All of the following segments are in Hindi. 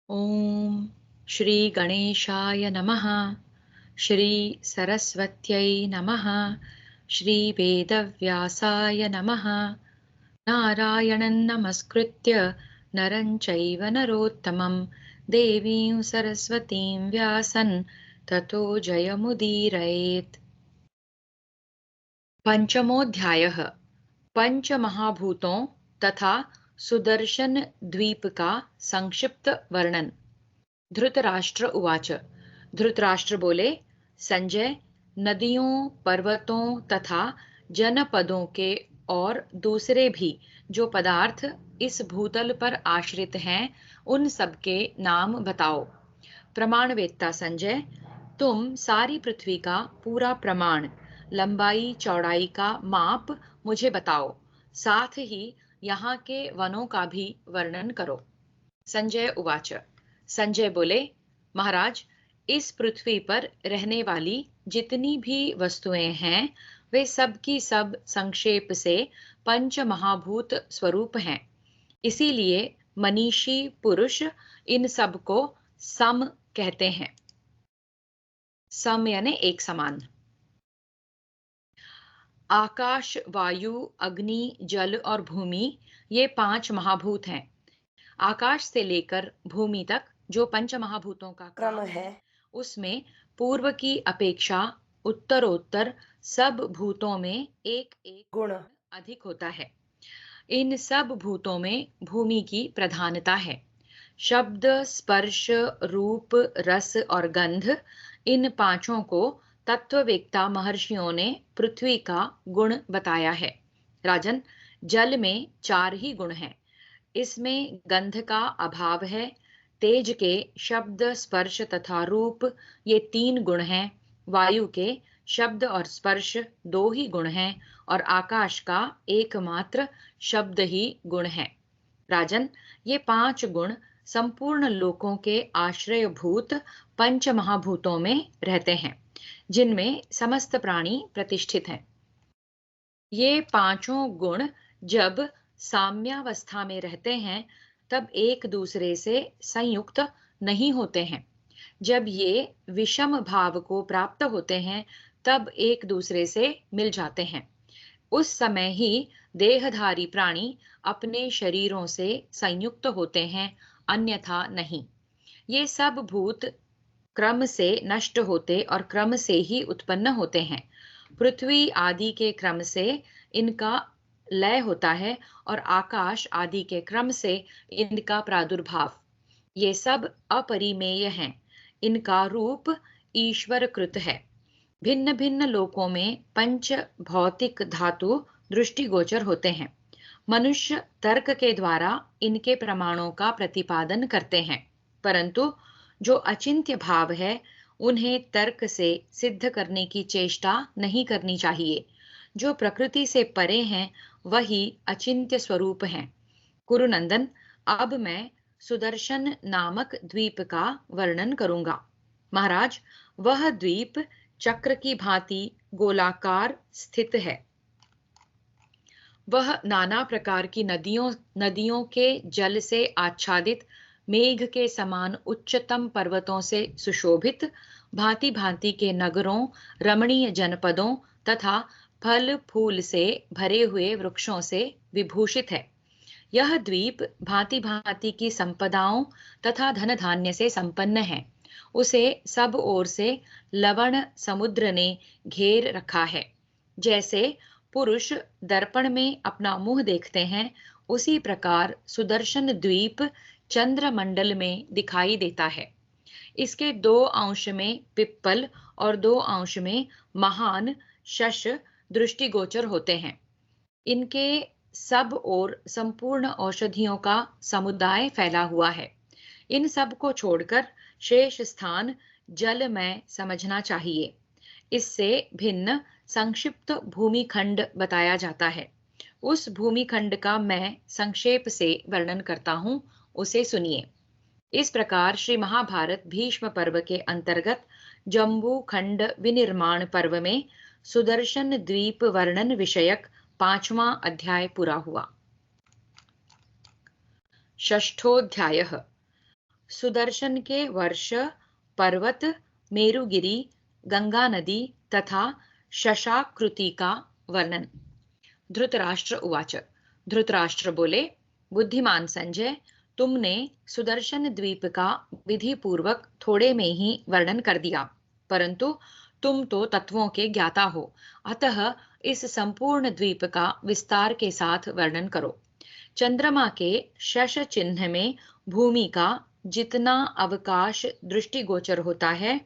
ॐ श्री गणेशाय नमः। श्री सरस्वत्यै नमः। श्री वेदव्यासाय नमः। नारायणं नमस्कृत्य नरं चैव नरोत्तमं देवीं सरस्वतीं व्यासं ततो जयमुदीरयेत्। पंचमोऽध्यायः। पंचमहाभूतों तथा सुदर्शन द्वीप का संक्षिप्त वर्णन। धृतराष्ट्र उवाच। धृतराष्ट्र बोले, संजय, नदियों, पर्वतों तथा जनपदों के और दूसरे भी जो पदार्थ इस भूतल पर आश्रित हैं, उन सबके नाम बताओ। प्रमाणवेत्ता संजय, तुम सारी पृथ्वी का पूरा प्रमाण, लंबाई चौड़ाई का माप मुझे बताओ, साथ ही यहाँ के वनों का भी वर्णन करो। संजय उवाच। संजय बोले, महाराज, इस पृथ्वी पर रहने वाली जितनी भी वस्तुएं हैं, वे सब की सब संक्षेप से पंच महाभूत स्वरूप हैं। इसीलिए मनीषी पुरुष इन सब को सम कहते हैं। सम यानी एक समान। आकाश, वायु, अग्नि, जल और भूमि, ये 5 महाभूत हैं। आकाश से लेकर भूमि तक जो पंच महाभूतों का क्रम है, उसमें पूर्व की अपेक्षा उत्तरोत्तर सब भूतों में एक एक गुण अधिक होता है। इन सब भूतों में भूमि की प्रधानता है। शब्द, स्पर्श, रूप, रस और गंध, इन पांचों को तत्ववेत्ता महर्षियों ने पृथ्वी का गुण बताया है। राजन, जल में 4 ही गुण हैं। इसमें गंध का अभाव है। तेज के शब्द, स्पर्श तथा रूप, ये 3 गुण हैं। वायु के शब्द और स्पर्श 2 ही गुण हैं और आकाश का एकमात्र शब्द ही गुण है। राजन, ये 5 गुण संपूर्ण लोकों के आश्रयभूत पंच महाभूतों में रहते हैं, जिनमें समस्त प्राणी प्रतिष्ठित हैं। ये पांचों गुण जब साम्यावस्था में रहते हैं, तब एक दूसरे से संयुक्त नहीं होते हैं। जब ये विषम भाव को प्राप्त होते हैं, तब एक दूसरे से मिल जाते हैं। उस समय ही देहधारी प्राणी अपने शरीरों से संयुक्त होते हैं, अन्यथा नहीं। ये सब भूत क्रम से नष्ट होते और क्रम से ही उत्पन्न होते हैं। पृथ्वी आदि के क्रम से इनका लय होता है और आकाश आदि के क्रम से इनका प्रादुर्भाव। ये सब अपरिमेय हैं। इनका रूप ईश्वरकृत है। भिन्न भिन्न लोकों में पंच भौतिक धातु दृष्टिगोचर होते हैं। मनुष्य तर्क के द्वारा इनके प्रमाणों का प्रतिपादन करते हैं, परंतु जो अचिंत्य भाव है, उन्हें तर्क से सिद्ध करने की चेष्टा नहीं करनी चाहिए। जो प्रकृति से परे हैं, वही अचिंत्य स्वरूप हैं। कुरुनंदन, अब मैं सुदर्शन नामक द्वीप का वर्णन करूंगा। महाराज, वह द्वीप चक्र की भांति गोलाकार स्थित है। वह नाना प्रकार की नदियों के जल से आच्छादित, मेघ के समान उच्चतम पर्वतों से सुशोभित, भांति भांति के नगरों, रमणीय जनपदों तथा फल फूल से भरे हुए वृक्षों से विभूषित है। यह द्वीप भांति भांति की संपदाओं तथा धन धान्य से संपन्न है। उसे सब ओर से लवण समुद्र ने घेर रखा है। जैसे पुरुष दर्पण में अपना मुंह देखते हैं, उसी प्रकार सुदर्शन द्वीप चंद्रमंडल में दिखाई देता है। इसके 2 अंश में पिप्पल और 2 अंश में महान शश दृष्टिगोचर होते हैं। इनके सब ओर संपूर्ण औषधियों का समुदाय फैला हुआ है। इन सब को छोड़कर शेष स्थान जल में समझना चाहिए। इससे भिन्न संक्षिप्त भूमिखंड बताया जाता है। उस भूमिखंड का मैं संक्षेप से वर्णन करता हूँ, उसे सुनिए। इस प्रकार श्री महाभारत भीष्म पर्व के अंतर्गत जम्बू खंड विनिर्माण पर्व में सुदर्शन द्वीप वर्णन विषयक 5वां अध्याय पूरा हुआ। षष्ठोऽध्यायः। सुदर्शन के वर्ष, पर्वत, मेरुगिरी, गंगा नदी तथा शशाकृति का वर्णन। धृतराष्ट्र उवाच। धृतराष्ट्र बोले, बुद्धिमान संजय, तुमने सुदर्शन द्वीप का विधि पूर्वक थोड़े में ही वर्णन कर दिया, परंतु तुम तो तत्वों के ज्ञाता हो, अतः इस संपूर्ण द्वीप का विस्तार के साथ वर्णन करो। चंद्रमा के शश चिन्ह में भूमि का जितना अवकाश दृष्टिगोचर होता है,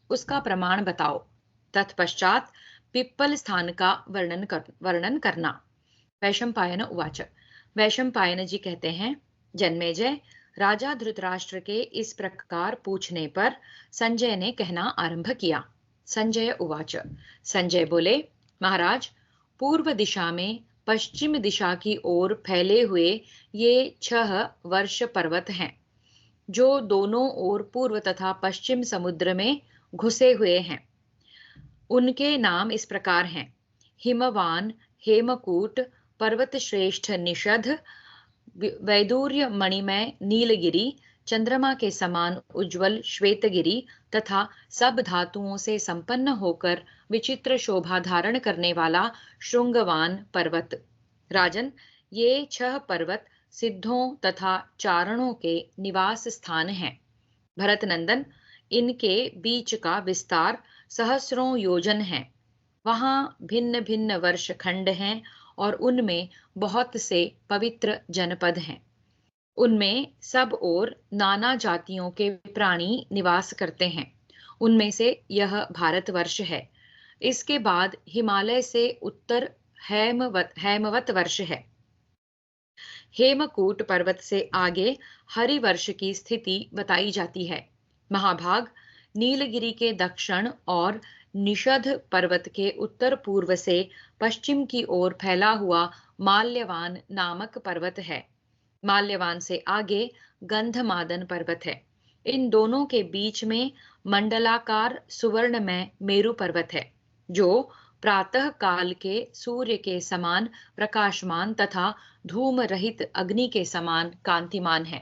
उसका प्रमाण बताओ। तत्पश्चात पिप्पल स्थान का वर्णन करना। वैशंपायन उवाच। वैशंपायन जी कहते हैं, जन्मेजय, राजा धृतराष्ट्र के इस प्रकार पूछने पर संजय ने कहना आरंभ किया। संजय उवाच। संजय बोले, महाराज, पूर्व दिशा में पश्चिम दिशा की ओर फैले हुए ये 6 वर्ष पर्वत हैं, जो दोनों ओर पूर्व तथा पश्चिम समुद्र में घुसे हुए हैं। उनके नाम इस प्रकार हैं: हिमवान, हेमकूट, पर्वत श्रेष्ठ निषध, वैदूर्य मणिमय नीलगिरि, चंद्रमा के समान उज्ज्वल श्वेतगिरि तथा सब धातुओं से संपन्न होकर विचित्र शोभा धारण करने वाला श्रृंगवान पर्वत। राजन, ये 6 पर्वत सिद्धों तथा चारणों के निवास स्थान हैं। भरत नंदन, इनके बीच का विस्तार सहस्रों योजन है। वहां भिन्न भिन्न वर्ष खंड हैं और उनमें बहुत से पवित्र जनपद हैं। उनमें सब ओर नाना जातियों के प्राणी निवास करते हैं। उनमें से यह भारतवर्ष है। इसके बाद हिमालय से उत्तर हैमवत वर्ष है। हेमकूट पर्वत से आगे हरिवर्ष की स्थिति बताई जाती है। महाभाग, नीलगिरि के दक्षिण और निषध पर्वत के उत्तर पूर्व से पश्चिम की ओर फैला हुआ माल्यवान नामक पर्वत है। माल्यवान से आगे गंधमादन पर्वत है। इन दोनों के बीच में मंडलाकार सुवर्णमय मेरु पर्वत है, जो प्रातः काल के सूर्य के समान प्रकाशमान तथा धूम रहित अग्नि के समान कांतिमान है।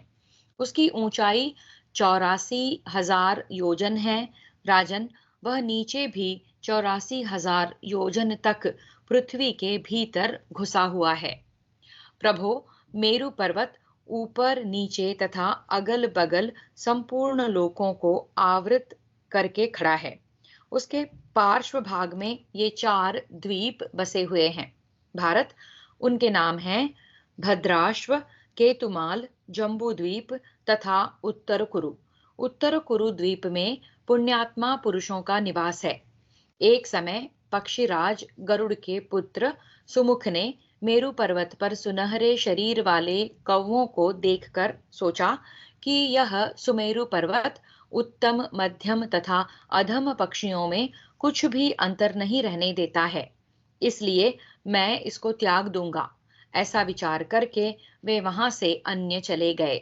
उसकी ऊंचाई 84,000 योजन है। राजन, वह नीचे भी 84,000 योजन तक पृथ्वी के भीतर घुसा हुआ है। प्रभो, मेरु पर्वत ऊपर नीचे तथा अगल बगल संपूर्ण लोकों को आवृत करके खड़ा है। उसके पार्श्व भाग में ये 4 द्वीप बसे हुए हैं। भारत, उनके नाम हैं भद्राश्व, केतुमाल, जम्बू द्वीप तथा उत्तर कुरु। उत्तर कुरु द्वीप में पुण्यात्मा पुरुषों का निवास है। एक समय पक्षीराज गरुड़ के पुत्र सुमुख ने मेरु पर्वत पर सुनहरे शरीर वाले कौवों को देखकर सोचा कि यह सुमेरु पर्वत उत्तम, मध्यम तथा अधम पक्षियों में कुछ भी अंतर नहीं रहने देता है, इसलिए मैं इसको त्याग दूंगा। ऐसा विचार करके वे वहां से अन्य चले गए।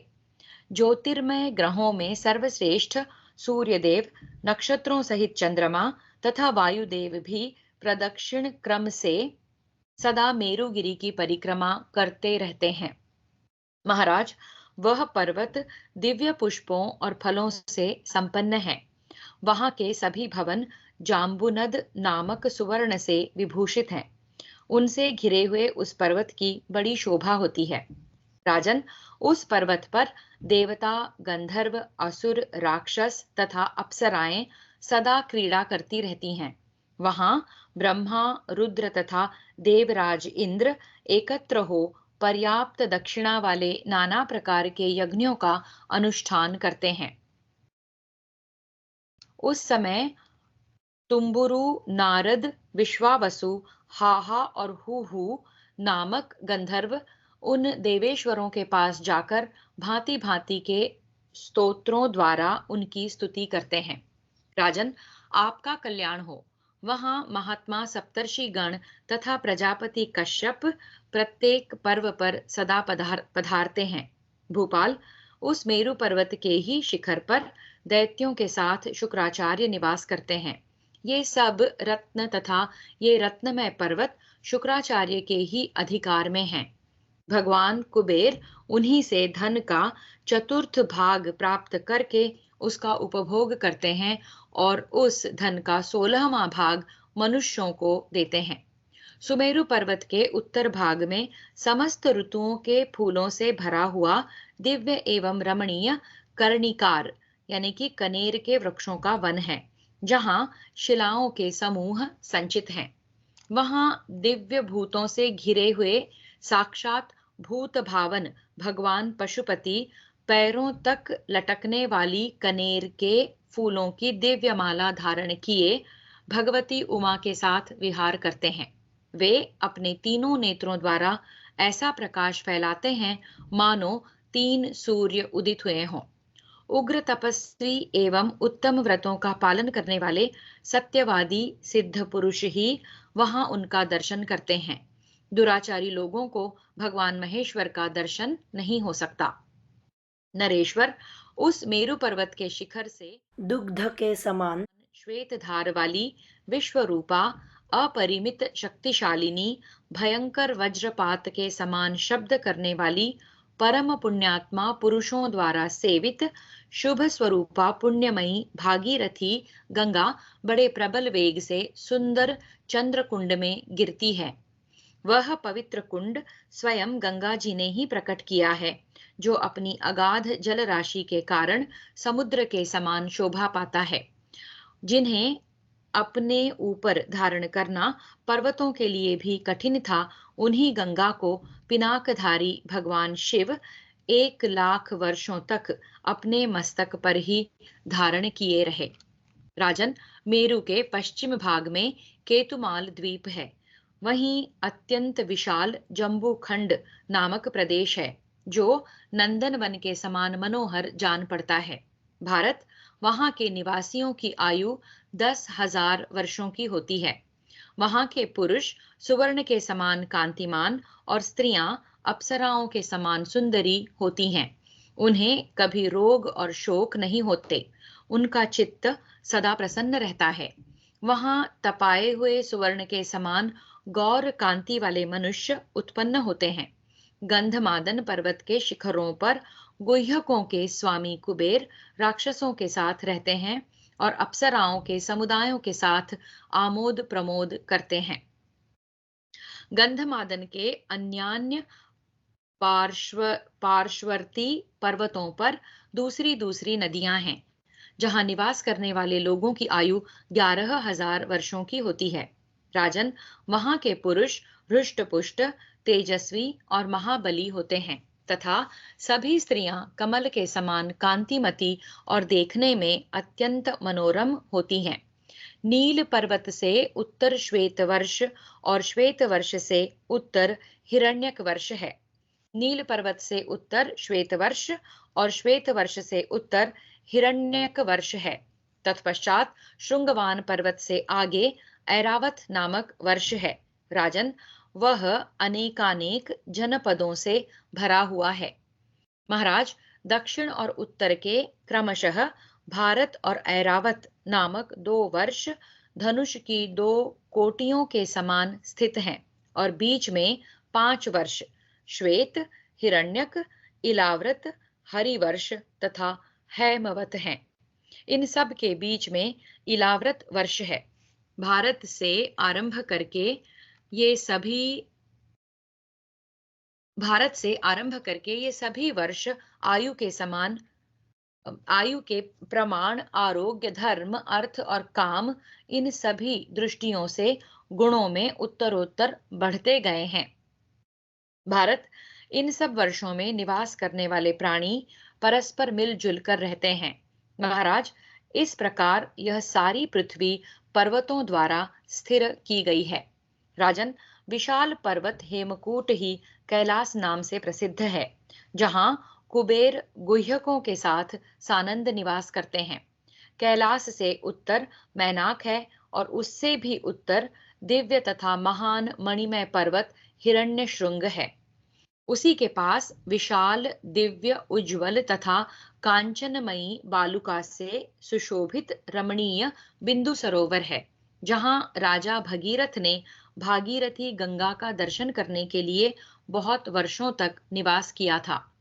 ज्योतिर्मय ग्रहों में सर्वश्रेष्ठ सूर्यदेव, नक्षत्रों सहित चंद्रमा तथा वायुदेव भी प्रदक्षिण क्रम से सदा मेरुगिरि की परिक्रमा करते रहते हैं। महाराज, वह पर्वत दिव्य पुष्पों और फलों से संपन्न है। वहां के सभी भवन जाम्बुनद नामक सुवर्ण से विभूषित हैं। उनसे घिरे हुए उस पर्वत की बड़ी शोभा होती है। राजन, उस पर्वत पर देवता, गंधर्व, असुर, राक्षस तथा अप्सराएं सदा क्रीड़ा करती रहती हैं। वहां ब्रह्मा, रुद्र तथा देवराज इंद्र एकत्र हो पर्याप्त दक्षिणा वाले नाना प्रकार के यज्ञों का अनुष्ठान करते हैं। उस समय तुम्बुरु, नारद, विश्वावसु, हाहा और हूहू नामक गंधर्व उन देवेश्वरों के पास जाकर भांति भांति के स्तोत्रों द्वारा उनकी स्तुति करते हैं। राजन, आपका कल्याण हो। वहां महात्मा सप्तर्षि गण तथा प्रजापति कश्यप प्रत्येक पर्व पर सदा पधारते हैं। भूपाल, उस मेरु पर्वत के ही शिखर पर दैत्यों के साथ शुक्राचार्य निवास करते हैं। ये सब रत्न तथा ये रत्नमय पर्वत शुक्राचार्य के ही अधिकार में हैं। भगवान कुबेर उन्हीं से धन का चतुर्थ भाग प्राप्त करके उसका उपभोग करते हैं और उस धन का 16वां भाग मनुष्यों को देते हैं। सुमेरु पर्वत के उत्तर भाग में समस्त ऋतुओं के फूलों से भरा हुआ दिव्य एवं रमणीय कर्णिकार यानी कि कनेर के वृक्षों का वन है, जहां शिलाओं के समूह संचित हैं। वहां दिव्य भूतों से घिरे हुए साक्षात भूत भावन भगवान पशुपति पैरों तक लटकने वाली कनेर के फूलों की दिव्य माला धारण किए भगवती उमा के साथ विहार करते हैं। वे अपने तीनों नेत्रों द्वारा ऐसा प्रकाश फैलाते हैं मानो 3 सूर्य उदित हुए हों। उग्र तपस्वी एवं उत्तम व्रतों का पालन करने वाले सत्यवादी सिद्ध पुरुष ही वहां उनका दर्शन करते हैं। दुराचारी लोगों को भगवान महेश्वर का दर्शन नहीं हो सकता। नरेश्वर उस मेरु पर्वत के शिखर से दुग्ध के समान श्वेत धार वाली विश्वरूपा अपरिमित शक्तिशालिनी भयंकर वज्रपात के समान शब्द करने वाली परम पुण्यात्मा पुरुषों द्वारा सेवित शुभ स्वरूपा पुण्यमयी भागीरथी गंगा बड़े प्रबल वेग से सुंदर चंद्र कुंड में गिरती है। वह पवित्र कुंड स्वयं गंगा जी ने ही प्रकट किया है, जो अपनी अगाध जल राशि के कारण समुद्र के समान शोभा पाता है। जिन्हें अपने ऊपर धारण करना पर्वतों के लिए भी कठिन था, उन्हीं गंगा को पिनाकधारी भगवान शिव 1 लाख वर्षों तक अपने मस्तक पर ही धारण किए रहे। राजन, मेरु के पश्चिम भाग में केतुमाल द्वीप है। वहीं अत्यंत विशाल जम्बू खंड नामक प्रदेश है, जो नंदनवन के समान मनोहर जान पड़ता है। भारत वहां के निवासियों की आयु 10,000 वर्षों की होती है। वहां के पुरुष सुवर्ण के समान कांतिमान और स्त्रियां अप्सराओं के समान सुंदरी होती हैं। उन्हें कभी रोग और शोक नहीं होते। उनका चित्त सदा प्रसन्न रहता है। वहां तपाए हुए सुवर्ण के समान गौर कांति वाले मनुष्य उत्पन्न होते हैं। गंधमादन पर्वत के शिखरों पर गुह्यकों के स्वामी कुबेर राक्षसों के साथ रहते हैं और अप्सराओं के समुदायों के साथ आमोद प्रमोद करते हैं। गंधमादन के अन्यान्य पार्श्वर्ती पर्वतों पर दूसरी दूसरी नदियां हैं, जहां निवास करने वाले लोगों की आयु 11,000 वर्षों की होती है। राजन, वहां के पुरुष हृष्ट पुष्ट, तेजस्वी और महाबली होते हैं तथा सभी स्त्रियां कमल के समान कांतिमती और देखने में अत्यंत मनोरम होती हैं। नील पर्वत से उत्तर श्वेत वर्ष और श्वेत वर्ष से उत्तर हिरण्यक वर्ष है। नील पर्वत से उत्तर श्वेत वर्ष और श्वेत वर्ष से उत्तर हिरण्यक वर्ष है। तत्पश्चात श्रृंगवान पर्वत से आगे ऐरावत नामक वर्ष है। राजन, वह अनेकानेक जनपदों से भरा हुआ है। महाराज, दक्षिण और उत्तर के क्रमशः भारत और ऐरावत नामक 2 वर्ष धनुष की 2 कोटियों के समान स्थित हैं और बीच में 5 वर्ष श्वेत, हिरण्यक, इलाव्रत, हरिवर्ष तथा हैमवत हैं। इन सब के बीच में इलाव्रत वर्ष है। भारत से आरंभ करके ये सभी वर्ष आयु के प्रमाण, आरोग्य, धर्म, अर्थ और काम, इन सभी दृष्टियों से गुणों में उत्तरोत्तर बढ़ते गए हैं। भारत इन सब वर्षों में निवास करने वाले प्राणी परस्पर मिलजुल कर रहते हैं। महाराज, इस प्रकार यह सारी पृथ्वी पर्वतों द्वारा स्थिर की गई है। राजन, विशाल पर्वत हेमकूट ही कैलाश नाम से प्रसिद्ध है, जहां कुबेर गुह्यकों के साथ सानंद निवास करते हैं। कैलाश से उत्तर मैनाक है और उससे भी उत्तर दिव्य तथा महान मणिमय पर्वत हिरण्यशृंग है। उसी के पास विशाल, दिव्य, उज्ज्वल तथा कांचनमयी बालुका से सुशोभित रमणीय बिंदु सरोवर है, जहां राजा भगीरथ ने भागीरथी गंगा का दर्शन करने के लिए बहुत वर्षों तक निवास किया था।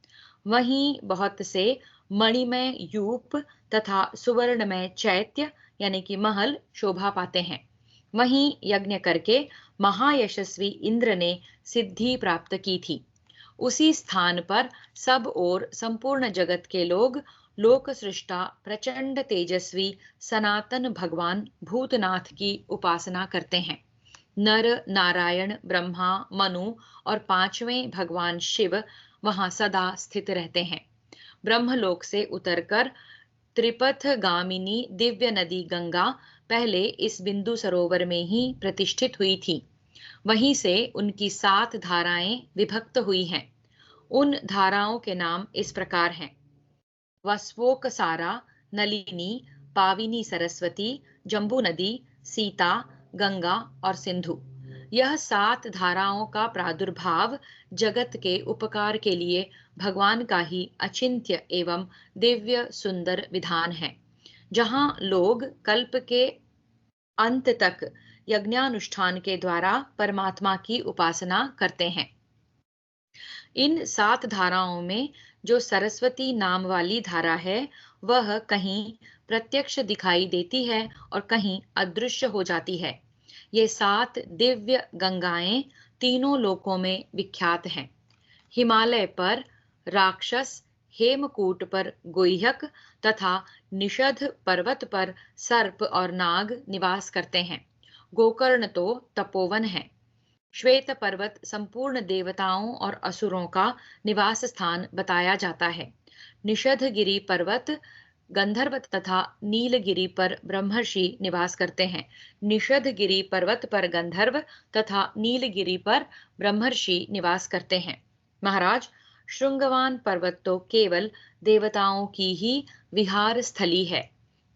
वहीं बहुत से मणिमय यूप तथा सुवर्णमय चैत्य यानी कि महल शोभा पाते हैं। वहीं यज्ञ करके महायशस्वी इंद्र ने सिद्धि प्राप्त की थी। उसी स्थान पर सब और संपूर्ण जगत के लोग लोक सृष्टा प्रचंड तेजस्वी सनातन भगवान भूतनाथ की उपासना करते हैं। नर नारायण ब्रह्मा मनु और पांचवें भगवान शिव वहां सदा स्थित रहते हैं। ब्रह्मलोक से उतरकर त्रिपथ गामिनी दिव्य नदी गंगा पहले इस बिंदु सरोवर में ही प्रतिष्ठित हुई थी। वहीं से उनकी 7 धाराएं विभक्त हुई हैं। उन धाराओं के नाम इस प्रकार हैं: वस्वोकसारा, नलिनी, पाविनी, सरस्वती, जम्बू नदी, सीता, गंगा और सिंधु। यह 7 धाराओं का प्रादुर्भाव जगत के उपकार के लिए भगवान का ही अचिंत्य एवं दिव्य सुंदर विधान है, जहां लोग कल्प के अंत तक यज्ञानुष्ठान के द्वारा परमात्मा की उपासना करते हैं। इन 7 धाराओं में जो सरस्वती नाम वाली धारा है, वह कहीं प्रत्यक्ष दिखाई देती है और कहीं अदृश्य हो जाती है। ये 7 दिव्य गंगाएं तीनों लोकों में विख्यात हैं। हिमालय पर राक्षस, हेमकूट पर गुह्यक तथा निषध पर्वत पर सर्प और नाग निवास करते हैं। गोकर्ण तो तपोवन है। श्वेत पर्वत संपूर्ण देवताओं और असुरों का निवास स्थान बताया जाता है। निषधगिरी पर्वत गंधर्व तथा नीलगिरी पर ब्रह्मर्षि निवास करते हैं। निषधगिरी पर्वत पर गंधर्व तथा नीलगिरी पर ब्रह्मर्षि निवास करते हैं। महाराज, श्रृंगवान पर्वत तो केवल देवताओं की ही विहार स्थली है।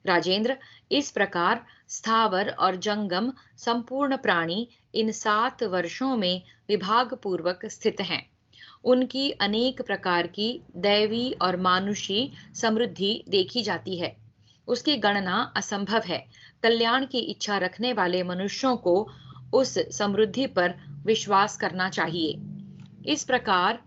राजेंद्र, इस प्रकार स्थावर और जंगम संपूर्ण प्राणी इन 7 वर्षों में विभाग पूर्वक स्थित हैं। उनकी अनेक प्रकार की दैवी और मानुषी समृद्धि देखी जाती है। उसकी गणना असंभव है। कल्याण की इच्छा रखने वाले मनुष्यों को उस समृद्धि पर विश्वास करना चाहिए। इस प्रकार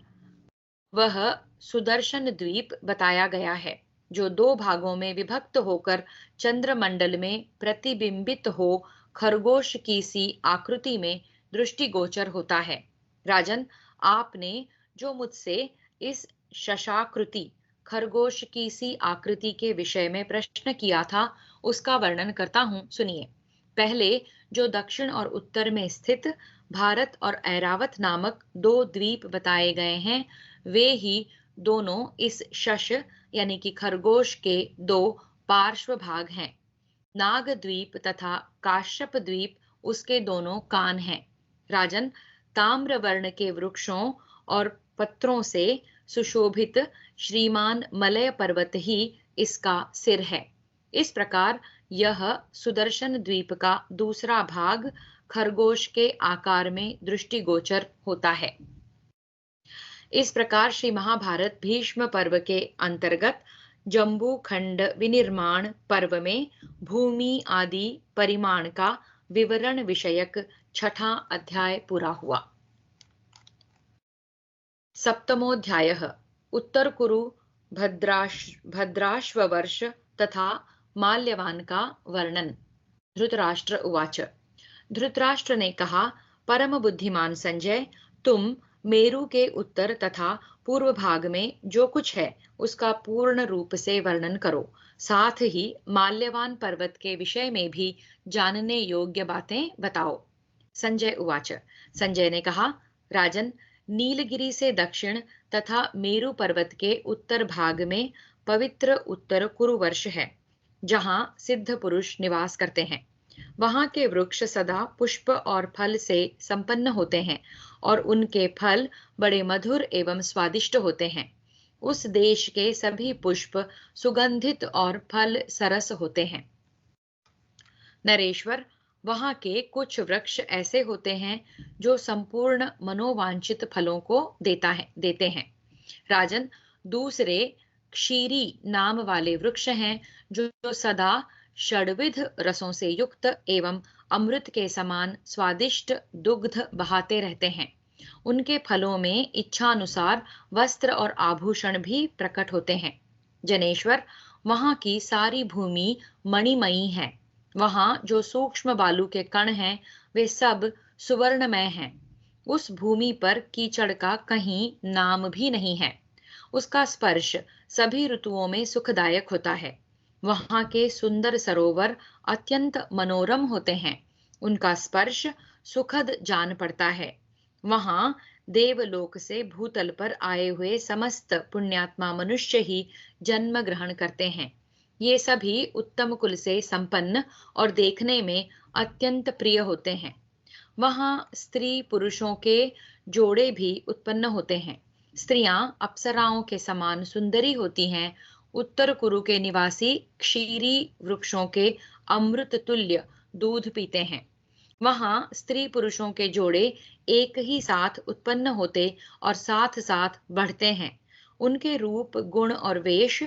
वह सुदर्शन द्वीप बताया गया है, जो 2 भागों में विभक्त होकर चंद्रमंडल में प्रतिबिंबित हो खरगोश की सी आकृति में दृष्टिगोचर होता है। राजन, आपने जो मुझसे इस शशाकृति खरगोश की सी आकृति के विषय में प्रश्न किया था, उसका वर्णन करता हूं, सुनिए। पहले जो दक्षिण और उत्तर में स्थित भारत और ऐरावत नामक 2 द्वीप बताए गए हैं, वे ही दोनों इस शश यानी कि खरगोश के 2 पार्श्व भाग हैं। नाग द्वीप तथा काश्यप द्वीप उसके दोनों कान हैं। राजन, ताम्र वर्ण के वृक्षों और पत्रों से सुशोभित श्रीमान मलय पर्वत ही इसका सिर है। इस प्रकार यह सुदर्शन द्वीप का दूसरा भाग खरगोश के आकार में दृष्टिगोचर होता है। इस प्रकार श्री महाभारत भीष्म पर्व के अंतर्गत जम्बू खंड विनिर्माण पर्व में भूमि आदि परिमाण का विवरण विषयक 6ठा अध्याय पूरा हुआ। सप्तमोऽध्यायः उत्तर कुरु भद्राश्ववर्ष तथा माल्यवान का वर्णन। धृतराष्ट्र उवाच। धृतराष्ट्र ने कहा, परम बुद्धिमान संजय, तुम मेरु के उत्तर तथा पूर्व भाग में जो कुछ है उसका पूर्ण रूप से वर्णन करो। साथ ही माल्यवान पर्वत के विषय में भी जानने योग्य बातें बताओ। संजय उवाच। संजय ने कहा, राजन, नीलगिरी से दक्षिण तथा मेरु पर्वत के उत्तर भाग में पवित्र उत्तर कुरुवर्ष है, जहां सिद्ध पुरुष निवास करते हैं। वहां के वृक्ष सदा पुष्प और फल से संपन्न होते हैं और उनके फल बड़े मधुर एवं स्वादिष्ट होते हैं। उस देश के सभी पुष्प सुगंधित और फल सरस होते हैं। नरेश्वर, वहां के कुछ वृक्ष ऐसे होते हैं जो संपूर्ण मनोवांछित फलों को देते हैं। राजन, दूसरे क्षीरी नाम वाले वृक्ष हैं जो सदा षड्विध रसों से युक्त एवं अमृत के समान स्वादिष्ट दुग्ध बहाते रहते हैं। उनके फलों में इच्छानुसार वस्त्र और आभूषण भी प्रकट होते हैं। जनेश्वर, वहां की सारी भूमि मणिमयी है। वहां जो सूक्ष्म बालू के कण हैं, वे सब सुवर्णमय हैं। उस भूमि पर कीचड़ का कहीं नाम भी नहीं है। उसका स्पर्श सभी ऋतुओं में सुखदायक होता है। वहां के सुंदर सरोवर अत्यंत मनोरम होते हैं। उनका स्पर्श सुखद जान पड़ता है। वहां देवलोक से भूतल पर आए हुए समस्त पुण्यात्मा मनुष्य ही जन्म ग्रहण करते हैं। ये सभी उत्तम कुल से संपन्न और देखने में अत्यंत प्रिय होते हैं। वहां स्त्री पुरुषों के जोड़े भी उत्पन्न होते हैं। स्त्रियां अप्सराओं के समान सुंदरी होती हैं। उत्तर कुरु के निवासी क्षीरी वृक्षों के अमृत तुल्य दूध पीते हैं। वहां स्त्री पुरुषों के जोड़े एक ही साथ उत्पन्न होते और साथ साथ बढ़ते हैं। उनके रूप, गुण और वेश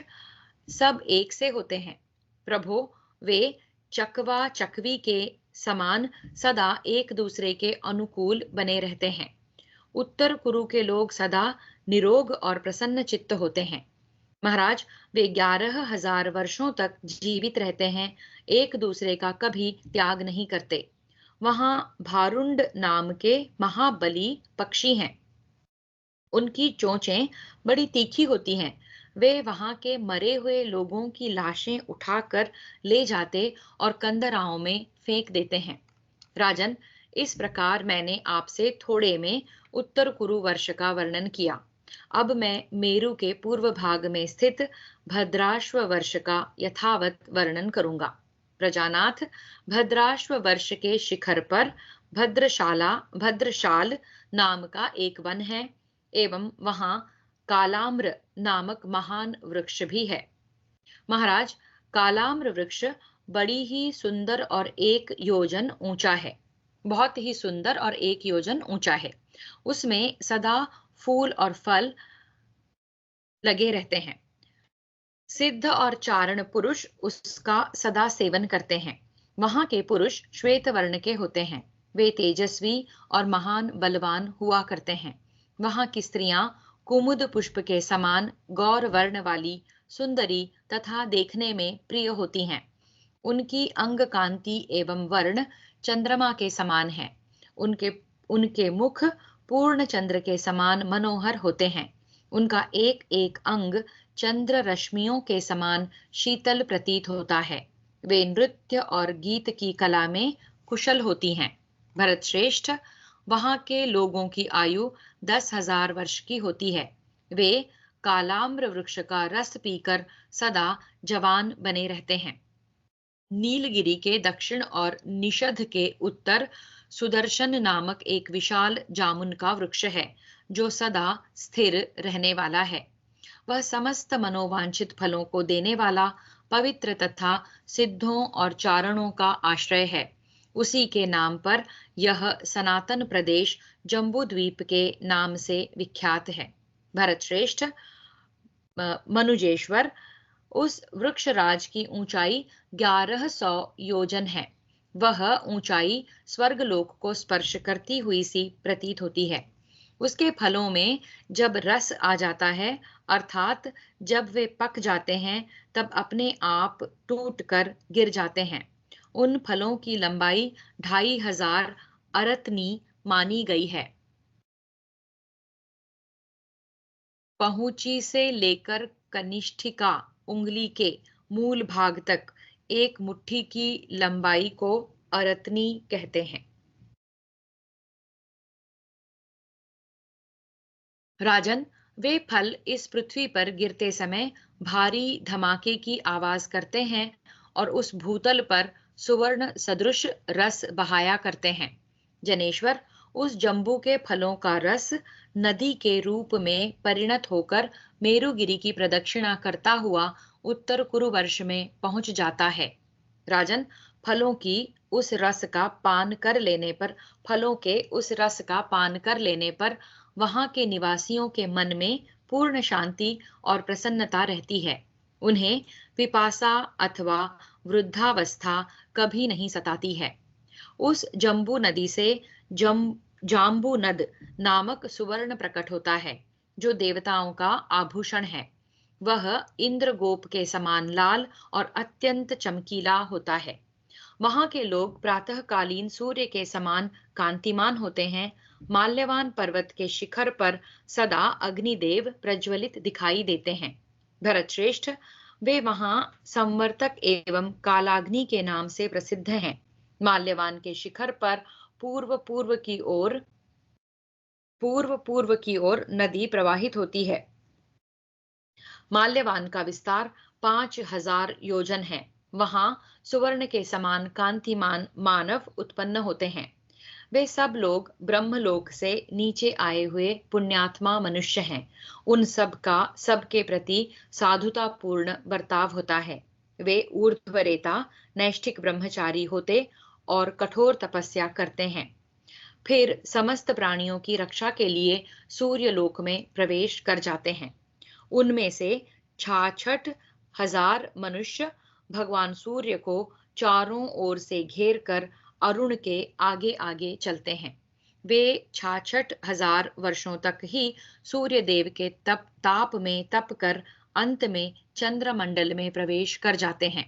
सब एक से होते हैं। प्रभो, वे चकवा चकवी के समान सदा एक दूसरे के अनुकूल बने रहते हैं। उत्तर कुरु के लोग सदा निरोग और प्रसन्न चित्त होते हैं। महाराज, वे 11,000 वर्षों तक जीवित रहते हैं, एक दूसरे का कभी त्याग नहीं करते। वहां भारुंड नाम के महाबली पक्षी हैं। उनकी चोंचें बड़ी तीखी होती हैं। वे वहां के मरे हुए लोगों की लाशें उठाकर ले जाते और कंदराओं में फेंक देते हैं। राजन, इस प्रकार मैंने आपसे थोड़े में उत्तर कुरु वर्ष का वर्णन किया। अब मैं मेरु के पूर्व भाग में स्थित भद्राश्व वर्ष का यथावत वर्णन करूंगा। प्रजानाथ, भद्राश्व वर्ष के शिखर पर भद्रशाल नाम का एक वन है एवं वहां कालाम्र नामक महान वृक्ष भी है। महाराज, कालाम्र वृक्ष बड़ी ही सुंदर और 1 योजन ऊंचा है। बहुत ही सुंदर और 1 योजन ऊंचा है। उसमें सदा फूल और फल लगे रहते हैं। सिद्ध और चारण पुरुष उसका सदा सेवन करते हैं। वहां के पुरुष श्वेत वर्ण के होते हैं। वे तेजस्वी और महान बलवान हुआ करते हैं। वहां की स्त्रियां कुमुद पुष्प के समान गौर वर्ण वाली, सुंदरी तथा देखने में प्रिय होती हैं। उनकी अंग कांति एवं वर्ण चंद्रमा के समान है। उनके उनके मुख पूर्ण चंद्र के समान मनोहर होते हैं। उनका एक एक अंग चंद्र रश्मियों के समान शीतल प्रतीत होता है। वे नृत्य और गीत की कला में कुशल होती हैं। भरत श्रेष्ठ, वहां के लोगों की आयु 10,000 वर्ष की होती है। वे कालाम्र वृक्ष का रस पीकर सदा जवान बने रहते हैं। नीलगिरी के दक्षिण और निषद के उत्तर सुदर्शन नामक एक विशाल जामुन का वृक्ष है, जो सदा स्थिर रहने वाला है। वह समस्त मनोवांछित फलों को देने वाला, पवित्र तथा सिद्धों और चारणों का आश्रय है। उसी के नाम पर यह सनातन प्रदेश जम्बू द्वीप के नाम से विख्यात है। भरत श्रेष्ठ, मनुजेश्वर, उस वृक्षराज की ऊंचाई 1100 योजन है। वह ऊंचाई स्वर्गलोक को स्पर्श करती हुई सी प्रतीत होती है। उसके फलों में जब रस आ जाता है, अर्थात जब वे पक जाते हैं, तब अपने आप टूट कर गिर जाते हैं। उन फलों की लंबाई 2,500 अरतनी मानी गई है। पहुंची से लेकर कनिष्ठिका उंगली के मूल भाग तक एक मुट्ठी की लंबाई को अरतनी कहते हैं। राजन, वे फल इस पृथ्वी पर गिरते समय भारी धमाके की आवाज करते हैं और उस भूतल पर सुवर्ण सदृश रस बहाया करते हैं। जनेश्वर, उस जंबू के फलों का रस नदी के रूप में परिणत होकर मेरुगिरी की प्रदक्षिणा करता हुआ उत्तर कुरुवर्ष में पहुंच जाता है। राजन, फलों के उस रस का पान कर लेने पर वहां के निवासियों के मन में पूर्ण शांति और प्रसन्नता रहती है। उन्हें पिपासा अथवा वृद्धावस्था कभी नहीं सताती है। उस जम्बू नदी से जाम्बू नद नामक सुवर्ण प्रकट होता है, जो देवताओं का आभूषण है। वह इंद्रगोप के समान लाल और अत्यंत चमकीला होता है। वहां के लोग प्रातःकालीन सूर्य के समान कांतिमान होते हैं। माल्यवान पर्वत के शिखर पर सदा अग्निदेव प्रज्वलित दिखाई देते हैं। भरत श्रेष्ठ, वे वहां संवर्तक एवं कालाग्नि के नाम से प्रसिद्ध हैं। माल्यवान के शिखर पर पूर्व पूर्व की ओर नदी प्रवाहित होती है। माल्यवान का विस्तार 5,000 योजन है। वहां सुवर्ण के समान कांतिमान मानव उत्पन्न होते हैं। वे सब लोग ब्रह्मलोक से नीचे आए हुए पुण्यात्मा मनुष्य हैं। उन सब का सबके प्रति साधुतापूर्ण बर्ताव होता है। वे ऊर्ध्वरेता नैष्ठिक ब्रह्मचारी होते और कठोर तपस्या करते हैं। फिर समस्त प्राणियों की रक्षा के लिए सूर्यलोक में प्रवेश कर जाते हैं। उनमें से 66,000 मनुष्य भगवान सूर्य को चारों ओर से घेर कर अरुण के आगे आगे चलते हैं। वे 66,000 वर्षों तक ही सूर्य देव के ताप में तप कर अंत में चंद्रमंडल में प्रवेश कर जाते हैं।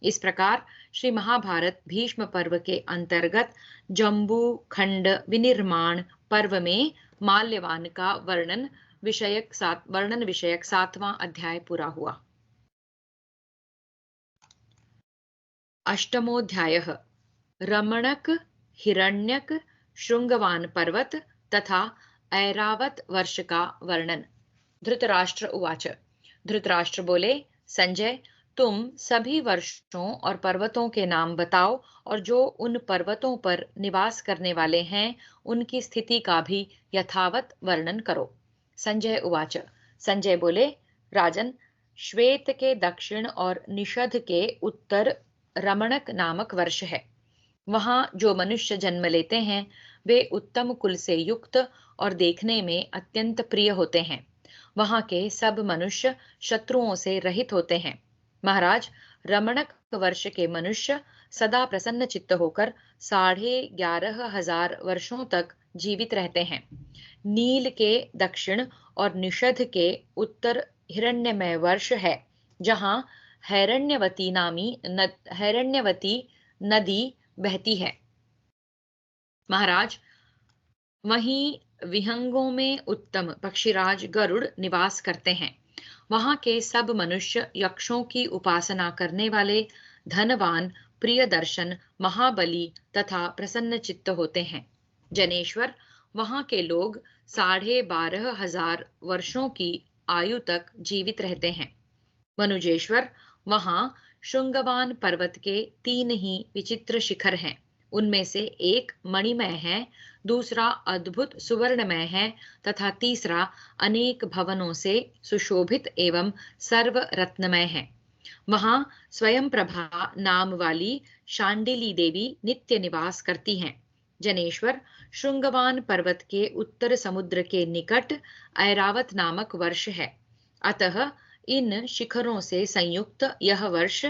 इस प्रकार श्री महाभारत भीष्म पर्व के अंतर्गत जम्बू खंड विनिर्माण पर्व में माल्यवान का वर्णन विषयक 7वां अध्याय पूरा हुआ। अष्टमोऽध्यायः रमणक हिरण्यक श्रृंगवान पर्वत तथा ऐरावत वर्ष का वर्णन। धृतराष्ट्र उवाच। धृतराष्ट्र बोले, संजय, तुम सभी वर्षों और पर्वतों के नाम बताओ और जो उन पर्वतों पर निवास करने वाले हैं उनकी स्थिति का भी यथावत वर्णन करो। संजय उवाच। संजय बोले, राजन, श्वेत के दक्षिण और निषध के उत्तर रमणक नामक वर्ष है। वहां जो मनुष्य जन्म लेते हैं वे उत्तम कुल से युक्त और देखने में अत्यंत प्रिय होते हैं। वहां के सब मनुष्य शत्रुओं से रहित होते हैं। महाराज, रमणक वर्ष के मनुष्य सदा प्रसन्न चित्त होकर 11,500 वर्षों तक जीवित रहते हैं। नील के दक्षिण और निषध के उत्तर हिरण्यमय वर्ष है, जहां हैरण्यवती नदी बहती है। महाराज, वहीं विहंगों में उत्तम पक्षीराज गरुड़ निवास करते हैं। वहां के सब मनुष्य यक्षों की उपासना करने वाले, धनवान, प्रियदर्शन, महाबली तथा प्रसन्न चित्त होते हैं। जनेश्वर, वहां के लोग 12,500 वर्षों की आयु तक जीवित रहते हैं। मनुजेश्वर, वहां श्रृंगवान पर्वत के 3 ही विचित्र शिखर हैं। उनमें से एक मणिमय है, दूसरा अद्भुत सुवर्णमय है तथा तीसरा अनेक भवनों से सुशोभित एवं सर्व रत्नमय है। वहां स्वयं प्रभा नाम वाली शांडिली देवी नित्य निवास करती हैं। जनेश्वर, श्रृंगवान पर्वत के उत्तर समुद्र के निकट ऐरावत नामक वर्ष है। अतः इन शिखरों से संयुक्त यह वर्ष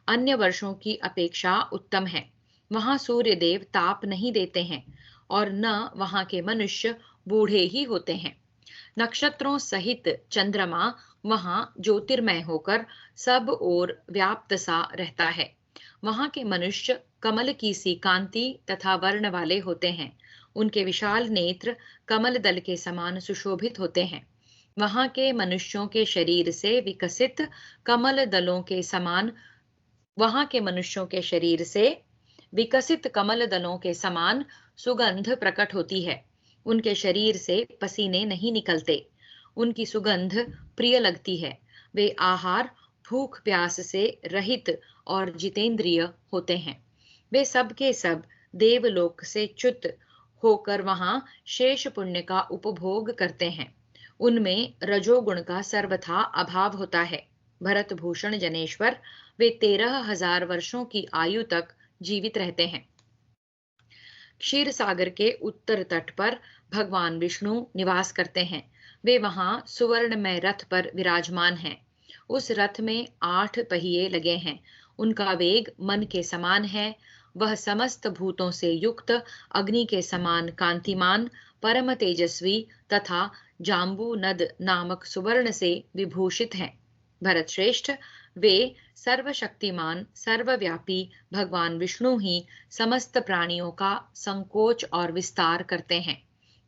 अन्य वर्षों की अपेक्षा उत्तम है। वहां सूर्य देव ताप नहीं देते हैं और न वहां के मनुष्य बूढ़े ही होते हैं। नक्षत्रों सहित चंद्रमा वहां ज्योतिर्मय होकर सब ओर व्याप्त सा रहता है। वहां के मनुष्य कमल की सी कांति तथा वर्ण वाले होते हैं। उनके विशाल नेत्र कमल दल के समान सुशोभित होते हैं। वहां के मनुष्यों के शरीर से विकसित कमल दलों के समान सुगंध प्रकट होती है। उनके शरीर से पसीने नहीं निकलते। उनकी सुगंध प्रिय लगती है। वे आहार, भूख प्यास से रहित और जितेंद्रिय होते हैं। वे सब के सब देवलोक से च्युत होकर वहां शेष पुण्य का उपभोग करते हैं। उनमें रजोगुण का सर्वथा अभाव होता है। भरत भूषण जनेश्वर, वे 13,000 वर्षों की आयु तक जीवित रहते हैं। क्षीर सागर के उत्तर तट पर भगवान विष्णु निवास करते हैं। वे वहां सुवर्णमय रथ पर विराजमान हैं। उस रथ में 8 पहिए लगे हैं। उनका वेग मन के समान है। वह समस्त भूतों से युक्त अग्नि के समान कांतिमान, परम तेजस्वी तथा जाम्बू नद नामक सुवर्ण से विभूषित हैं। भरत श्रेष्ठ, वे सर्वशक्तिमान सर्वव्यापी भगवान विष्णु ही समस्त प्राणियों का संकोच और विस्तार करते हैं।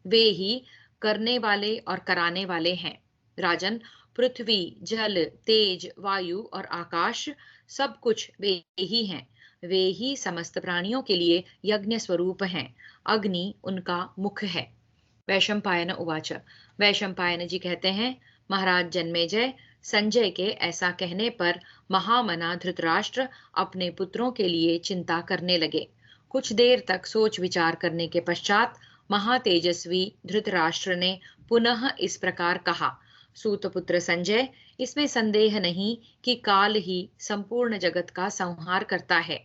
वे ही करने वाले और कराने वाले हैं। राजन, पृथ्वी, जल, तेज, वायु और आकाश सब कुछ वे ही हैं। वे ही समस्त प्राणियों के लिए यज्ञ स्वरूप हैं। अग्नि उनका मुख है। वैशंपायन उवाच। वैशंपायन जी कहते हैं, महाराज जन्मेजय, संजय के ऐसा कहने पर महामना धृतराष्ट्र अपने पुत्रों के लिए चिंता करने लगे। कुछ देर तक सोच विचार करने के पश्चात महातेजस्वी धृतराष्ट्र ने पुनः इस प्रकार कहा, सूतपुत्र संजय, इसमें संदेह नहीं कि काल ही संपूर्ण जगत का संहार करता है,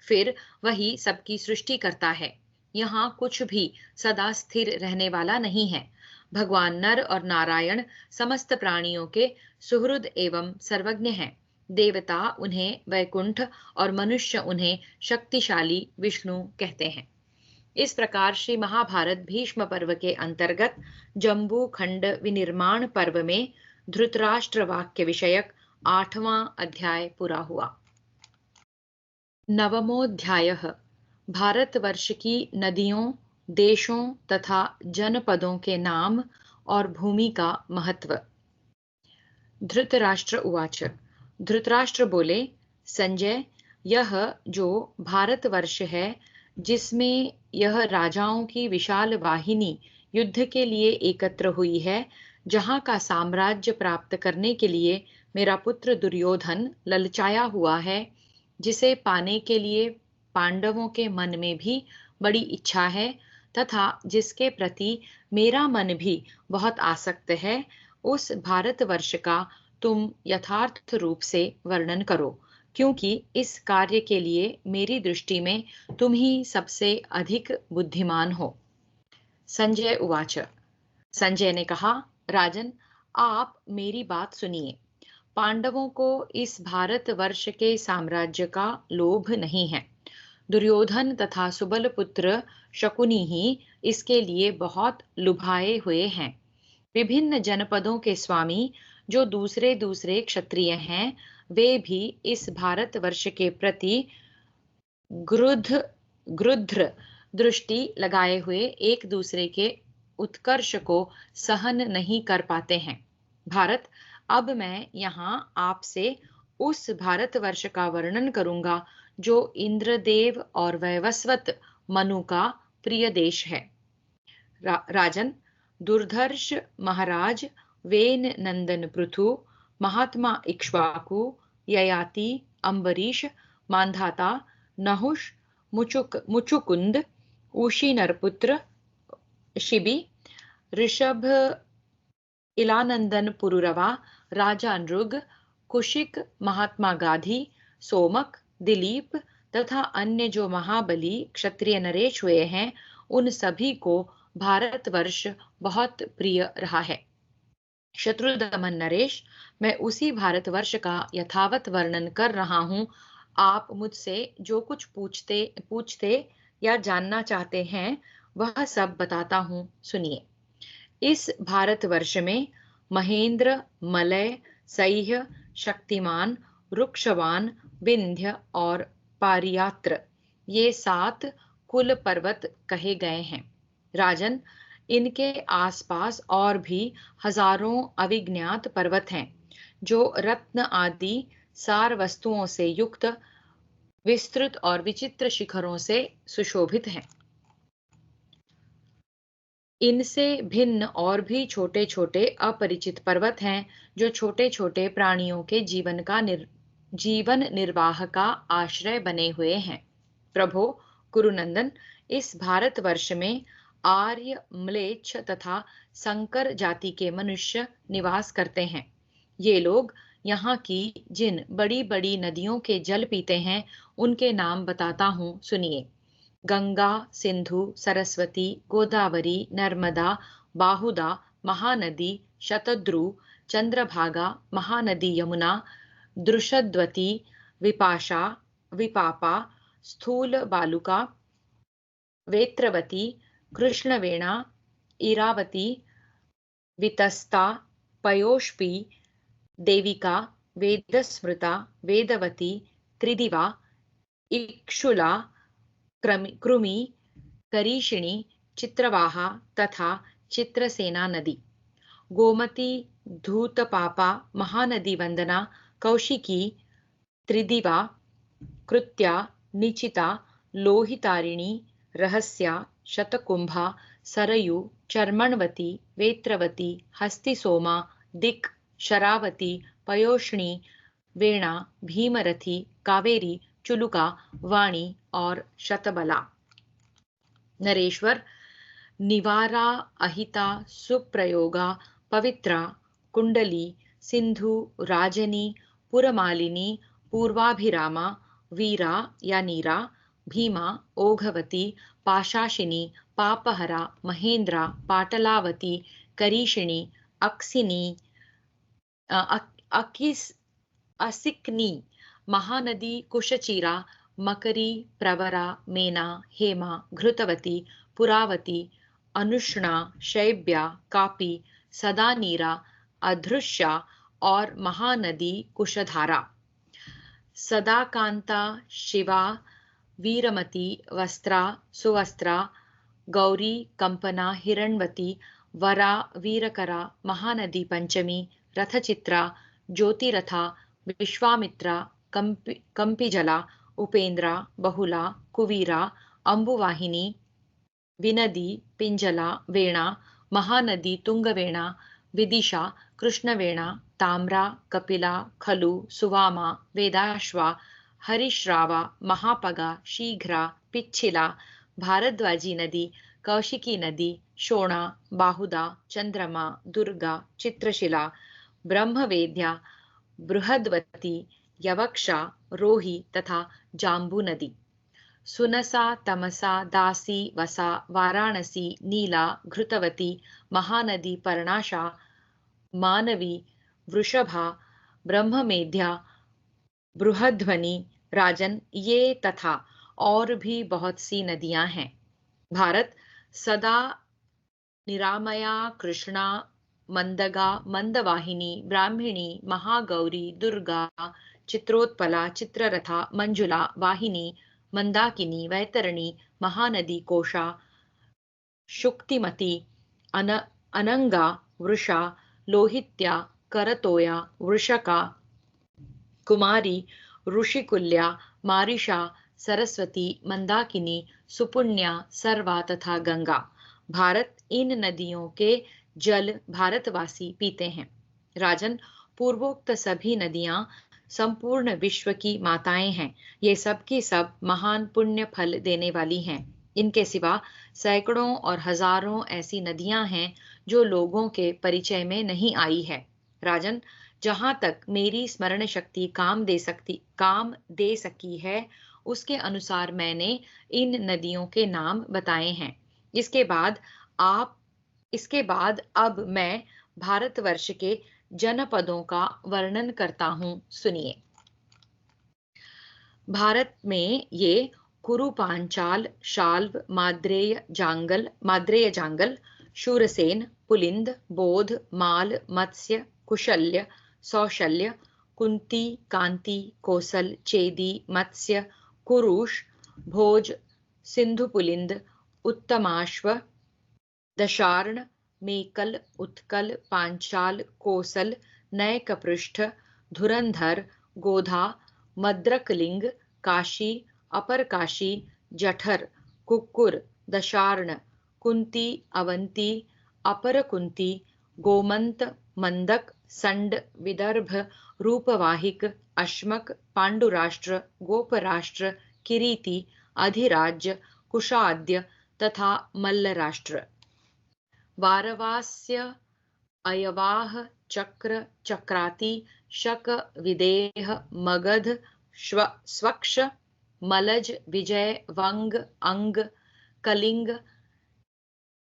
फिर वही सबकी सृष्टि करता है। यहाँ कुछ भी सदा स्थिर रहने वाला नहीं है। भगवान नर और नारायण समस्त प्राणियों के सुहृद एवं सर्वज्ञ हैं। देवता उन्हें वैकुंठ और मनुष्य उन्हें शक्तिशाली विष्णु कहते हैं। इस प्रकार श्री महाभारत भीष्म पर्व के अंतर्गत जम्बू खंड विनिर्माण पर्व में धृतराष्ट्र वाक्य विषयक 8वां अध्याय पूरा हुआ। नवमोऽध्यायः भारतवर्ष की नदियों, देशों तथा जनपदों के नाम और भूमि का महत्व। धृतराष्ट्र उवाच। धृतराष्ट्र बोले, संजय, यह जो भारतवर्ष है, जिसमें यह राजाओं की विशाल वाहिनी युद्ध के लिए एकत्र हुई है, जहाँ का साम्राज्य प्राप्त करने के लिए मेरा पुत्र दुर्योधन ललचाया हुआ है, जिसे पाने के लिए पांडवों के मन में भी बड़ी इच्छा है तथा जिसके प्रति मेरा मन भी बहुत आसक्त है, उस भारतवर्ष का तुम यथार्थ रूप से वर्णन करो, क्योंकि इस कार्य के लिए मेरी दृष्टि में तुम ही सबसे अधिक बुद्धिमान हो। संजय उवाच। संजय ने कहा, राजन, आप मेरी बात सुनिए। पांडवों को इस भारतवर्ष के साम्राज्य का लोभ नहीं है। दुर्योधन तथा सुबल पुत्र शकुनी ही इसके लिए बहुत लुभाए हुए हैं। विभिन्न जनपदों के स्वामी जो दूसरे दूसरे क्षत्रिय हैं, वे भी इस भारतवर्ष के प्रति गृध्र दृष्टि लगाए हुए एक दूसरे के उत्कर्ष को सहन नहीं कर पाते हैं। भारत, अब मैं यहाँ आपसे उस भारतवर्ष का वर्णन करूंगा जो इंद्रदेव और वैवस्वत मनु का प्रिय देश है। राजन, दुर्धर्ष महाराज, वेन नंदन पृथु, महात्मा इक्ष्वाकु, ययाति, अम्बरीश, मांधाता, नहुष, मुचुकुंद, ऊशी नरपुत्र, शिबि, ऋषभ, इलानंदन पुरुरवा, राजा नृग, कुशिक, महात्मा गाधी, सोमक, दिलीप तथा अन्य जो महाबली क्षत्रिय नरेश हुए हैं, उन सभी को भारतवर्ष बहुत प्रिय रहा है। शत्रुदमन नरेश, मैं उसी भारतवर्ष का यथावत वर्णन कर रहा हूँ। आप मुझसे जो कुछ पूछते या जानना चाहते हैं, वह सब बताता हूँ, सुनिए। इस भारतवर्ष में महेंद्र, मलय, सह्य, शक्तिमान, रुक्षवान, विंध्य और पारियात्र, ये 7 कुल पर्वत कहे गए हैं। राजन, इनके आसपास और भी हजारों अविज्ञात पर्वत हैं, जो रत्न आदि सार वस्तुओं से युक्त विस्तृत और विचित्र शिखरों से सुशोभित हैं। इनसे भिन्न और भी छोटे छोटे अपरिचित पर्वत हैं, जो छोटे छोटे प्राणियों के जीवन निर्वाह का आश्रय बने हुए हैं। प्रभो कुरुनंदन, इस भारतवर्ष में आर्य, म्लेच्छ तथा संकर जाति के मनुष्य निवास करते हैं। ये लोग यहाँ की जिन बड़ी बड़ी नदियों के जल पीते हैं, उनके नाम बताता हूँ, सुनिए। गंगा, सिंधु, सरस्वती, गोदावरी, नर्मदा, बाहुदा, महानदी, शतद्रु, चंद्रभागा, महानदी यमुना, दृषद्वती, विपाशा, विपापा, स्थूल बालुका, वेत्रवती, कृष्णवेणा, इरावती, वितस्ता, पयोष्पी, देविका, वेदस्मृता, वेदवती, त्रिदिवा, इक्षुला, कृमि, करीषिणी, चित्रवाहा तथा चित्रसेना नदी। गोमती, धूतपापा, महानदी वंदना, कौशिकी, त्रिदिवा, कृत्या, निचिता, लोहितारिणी, रहस्या, शतकुंभा, सरयू, चर्मणवती, वेत्रवती, हस्तिसोमा, दिक्, शरावती, पयोष्णी, वेणा, भीमरथी, कावेरी, चुलुका, वाणी और शतबला। नरेश्वर, निवारा, अहिता, सुप्रयोगा, पवित्रा, कुंडली, सिंधु, राजनी, पुरमालिनी, पूर्वाभिरामा, वीरा या नीरा, भीमा, ओघवती, पाशाशिनी, पापहरा, महेंद्रा, पाटलावती, करीषिणी, अक्सिनी, असिक्नी, महानदी, कुशचीरा, मकरी, प्रवरा, मेना, हेमा, घृतवती, पुरावती, अनुष्णा, शैब्या, कापी, सदानीरा, अधृष्या और महानदी कुशधारा। सदाकांता, शिवा, वीरमती, वस्त्रा, सुवस्त्रा, गौरी, कंपना, हिरणवती, वरा, वीरकरा, महानदी पंचमी, रथचित्रा, ज्योतिरथा, विश्वामित्रा, कंपिजला, उपेंद्रा, बहुला, कुवीरा, अंबुवाहिनी, विनदी, पिंजला, वेणा, महानदी तुंगवेणा, विदिशा, कृष्णवेणा, ताम्रा, कपिला, खलु, सुवामा, वेदाश्वा, हरिश्रावा, महापगा, शीघ्रा, पिच्छिला, भारद्वाजी नदी, कौशिकी नदी, शोणा, बाहुदा, चंद्रमा, दुर्गा, चित्रशिला, ब्रह्मवेद्या, बृहद्वती, यवक्षा, रोही तथा जाम्बू नदी। सुनसा, तमसा, दासी, वसा, वाराणसी, नीला, घृतवती, महानदी पर्णाशा, मानवी, वृषभा, ब्रह्ममेध्या, बृहध्वनि, राजन, ये तथा और भी बहुत सी नदियां हैं। भारत सदा, निरामया, कृष्णा, मंदगा, मंदवाहिनी, ब्राह्मिणी, महागौरी, दुर्गा, चित्रोत्पला, चित्ररथा, मंजुला, वाहिनी, मंदाकिनी, वैतरणी, महानदी, कोशा, शुक्तिमती, अनंगा, वृषा, लोहित्या, करतोया, वृषका, कुमारी, ऋषिकुल्या, मारिषा, सरस्वती, मंदाकिनी, सुपुण्या, सर्वा तथा गंगा। भारत इन नदियों के जल भारतवासी पीते हैं। राजन, पूर्वोक्त सभी नदियां संपूर्ण विश्व की माताएं हैं। ये सब की सब महान पुण्य फल देने वाली हैं। इनके सिवा सैकड़ों और हजारों ऐसी नदियां हैं जो लोगों के परिचय में नहीं आई है। राजन, जहां तक मेरी स्मरण शक्ति काम दे सकी है, उसके अनुसार मैंने इन नदियों के नाम बताए हैं। इसके बाद अब मैं भारतवर्ष के जनपदों का वर्णन करता हूं, सुनिए। भारत में ये कुरु, पांचाल, शाल्व, माद्रेय जांगल, शूरसेन, पुलिंद, बोध, माल, मत्स्य, कुशल्य, सौशल्य, कुंती, कांति, कोसल, चेदी, मत्स्य, कुरुष, भोज, सिंधु पुलिंद, उत्तमाश्व, दशार्ण, मेकल, उत्कल, पांचाल, कोसल, नयकपृष्ठ, धुरंधर, गोधा, मद्रकलिंग, काशी, अपर काशी, जठर, कुक्कुर, दशार्ण, कुंती, अवंती, अपर कुंती, गोमंत, मंदक, संड, विदर्भ, रूपवाहिक, अश्मक, पांडुराष्ट्र, गोपराष्ट्र, किरीति, अधिराज्य, कुशाद्य तथा मल्लराष्ट्र। वारवास्य, अयवाह, चक्र, चक्राति, शक, विदेह, मगध, स्वक्ष, मलज, विजय, वंग, अंग, कलिंग,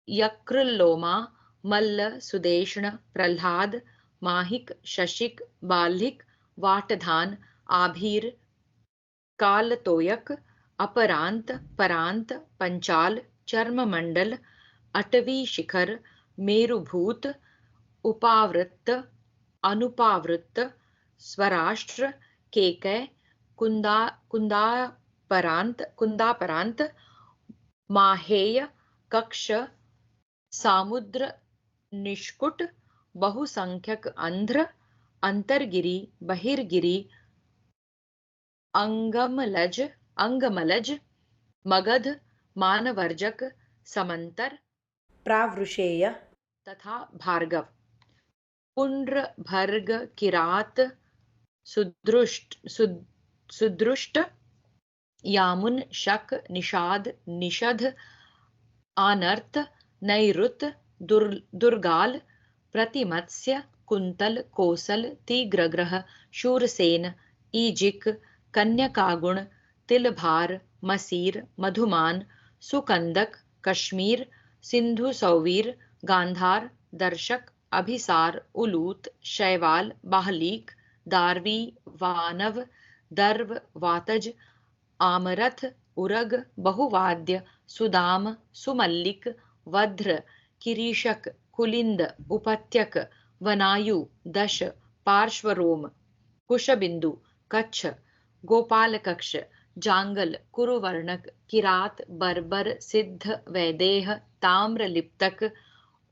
यकृल्लोमा, मल्ल, सुदेष्ण, प्रह्लाद, माहिक, शशिक, बाल्हिक, वाटधान, आभीर, कालतोयक, अपरांत, परांत, पंचाल, चर्म मंडल, अटवी शिखर, मेरुभूत, उपावृत्त, अनुपावृत्त, स्वराष्ट्र, केकय, कुंदा कुंदापरांत, माहेय, कक्ष, सामुद्र निष्कुट, बहुसंख्यक अंध्र, अंतरगिरी, बहिर्गिरी, अंगमलज, मगध, मानवर्जक, समंतर, प्रावृषेय तथा भार्गव। पुंड्र, भर्ग, किरात, सुदृष्ट, यामुन, शक, निषाद, निषध, आनर्त, नैऋत, दुर्गाल, प्रतिमत्स्य, कुंतल, कोसल, तीग्रग्रह, शूरसेन, ईजिक, कन्यकागुण, तिलभार, मसीर, मधुमान, सुकंदक, कश्मीर, सिंधु सौवीर, गांधार, दर्शक, अभिसार, उलूत, शैवाल, बाहलीक, दारवी, वानव, दर्व, वातज, आमरथ, उरग, बहुवाद्य, सुदाम, सुमल्लिक, वध्र, किरीशक, कुलिंद, उपत्यक, वनायु, दश, पार्श्वरोम, कुशबिंदु, कच्छ, गोपालकक्ष, जांगल, कुरुवर्णक, किरात, बर्बर, सिद्ध, वैदेह, ताम्रलिप्तक,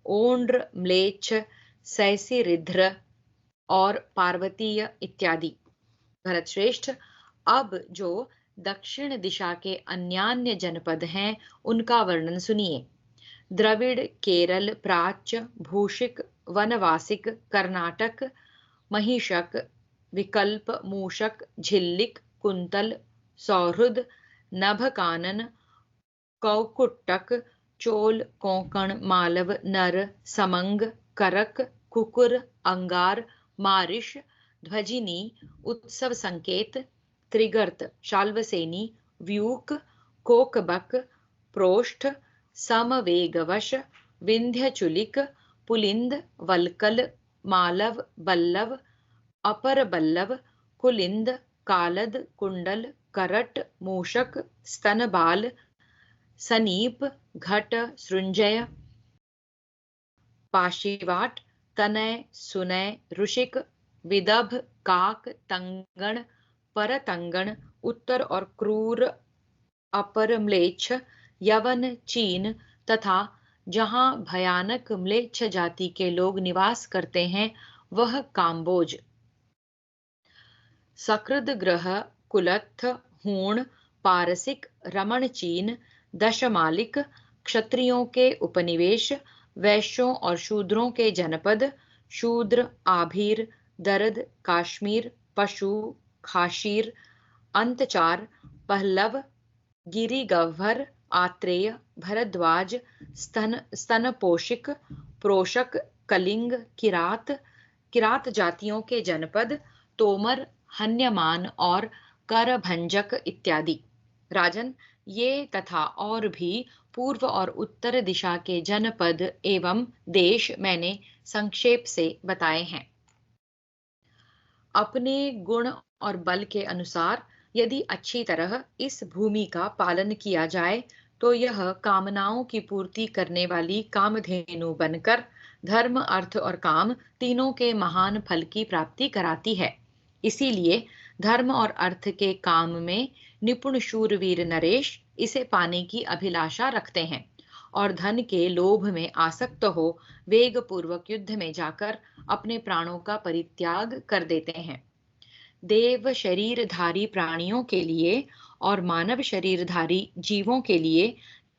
ओंड्र, म्लेच्छ, सैसिरिध्र और पार्वतीय इत्यादि। भरतश्रेष्ठ, अब जो दक्षिण दिशा के अन्यान्य जनपद हैं उनका वर्णन सुनिए। द्रविड़, केरल, प्राच्य, भूषिक, वनवासिक, कर्नाटक, महिषक, विकल्प, मूषक, झिल्लिक, कुंतल, सौहृद, नभकानन, कौकुट्टक, चोल, कोंकण, मालव, नर, समंग, करक, कुकुर, अंगार, मारिश, ध्वजिनी, उत्सव संकेत, त्रिगर्त, शाल्वसेनी, व्यूक, कोकबक, प्रोष्ठ, समवेगवश, विंध्यचुलिक, पुलिंद, वल्कल, मालव, बल्लव, अपर बल्लव, कुलिंद, कालद, कुंडल, करट, मूषक, स्तनबाल, सनीप, घट, सृंजय, पाशीवाट, तनय, सुनय, ऋषिक, विदभ, काक, तंगण, परतंगण, उत्तर और क्रूर, अपर म्लेच्छ, यवन, चीन तथा जहां भयानक म्लेच्छ जाति के लोग निवास करते हैं वह काम्बोज। सकृद ग्रह, कुलत्थ, हूण, पारसिक, रमण, चीन, दशमालिक, क्षत्रियों के उपनिवेश, वैश्यों और शूद्रों के जनपद, शूद्र, आभीर, दरद, काश्मीर, पशु, खाशीर, अंतचार, पहलव, गिरिगह्वर, आत्रेय, भरद्वाज, स्तनपोषिक, प्रोशक, कलिंग, किरात जातियों के जनपद, तोमर, हन्यमान और करभंजक इत्यादि। राजन, ये तथा और भी पूर्व और उत्तर दिशा के जनपद एवं देश मैंने संक्षेप से बताए हैं। अपने गुण और बल के अनुसार यदि अच्छी तरह इस भूमि का पालन किया जाए तो यह कामनाओं की पूर्ति करने वाली कामधेनु बनकर धर्म, अर्थ और काम तीनों के महान फल की प्राप्ति कराती है। इसीलिए धर्म और अर्थ के काम में निपुण शूरवीर नरेश इसे पाने की अभिलाषा रखते हैं और धन के लोभ में आसक्त हो वेग पूर्वक युद्ध में जाकर अपने प्राणों का परित्याग कर देते हैं। देव शरीरधारी प्राणियों के लिए और मानव शरीरधारी जीवों के लिए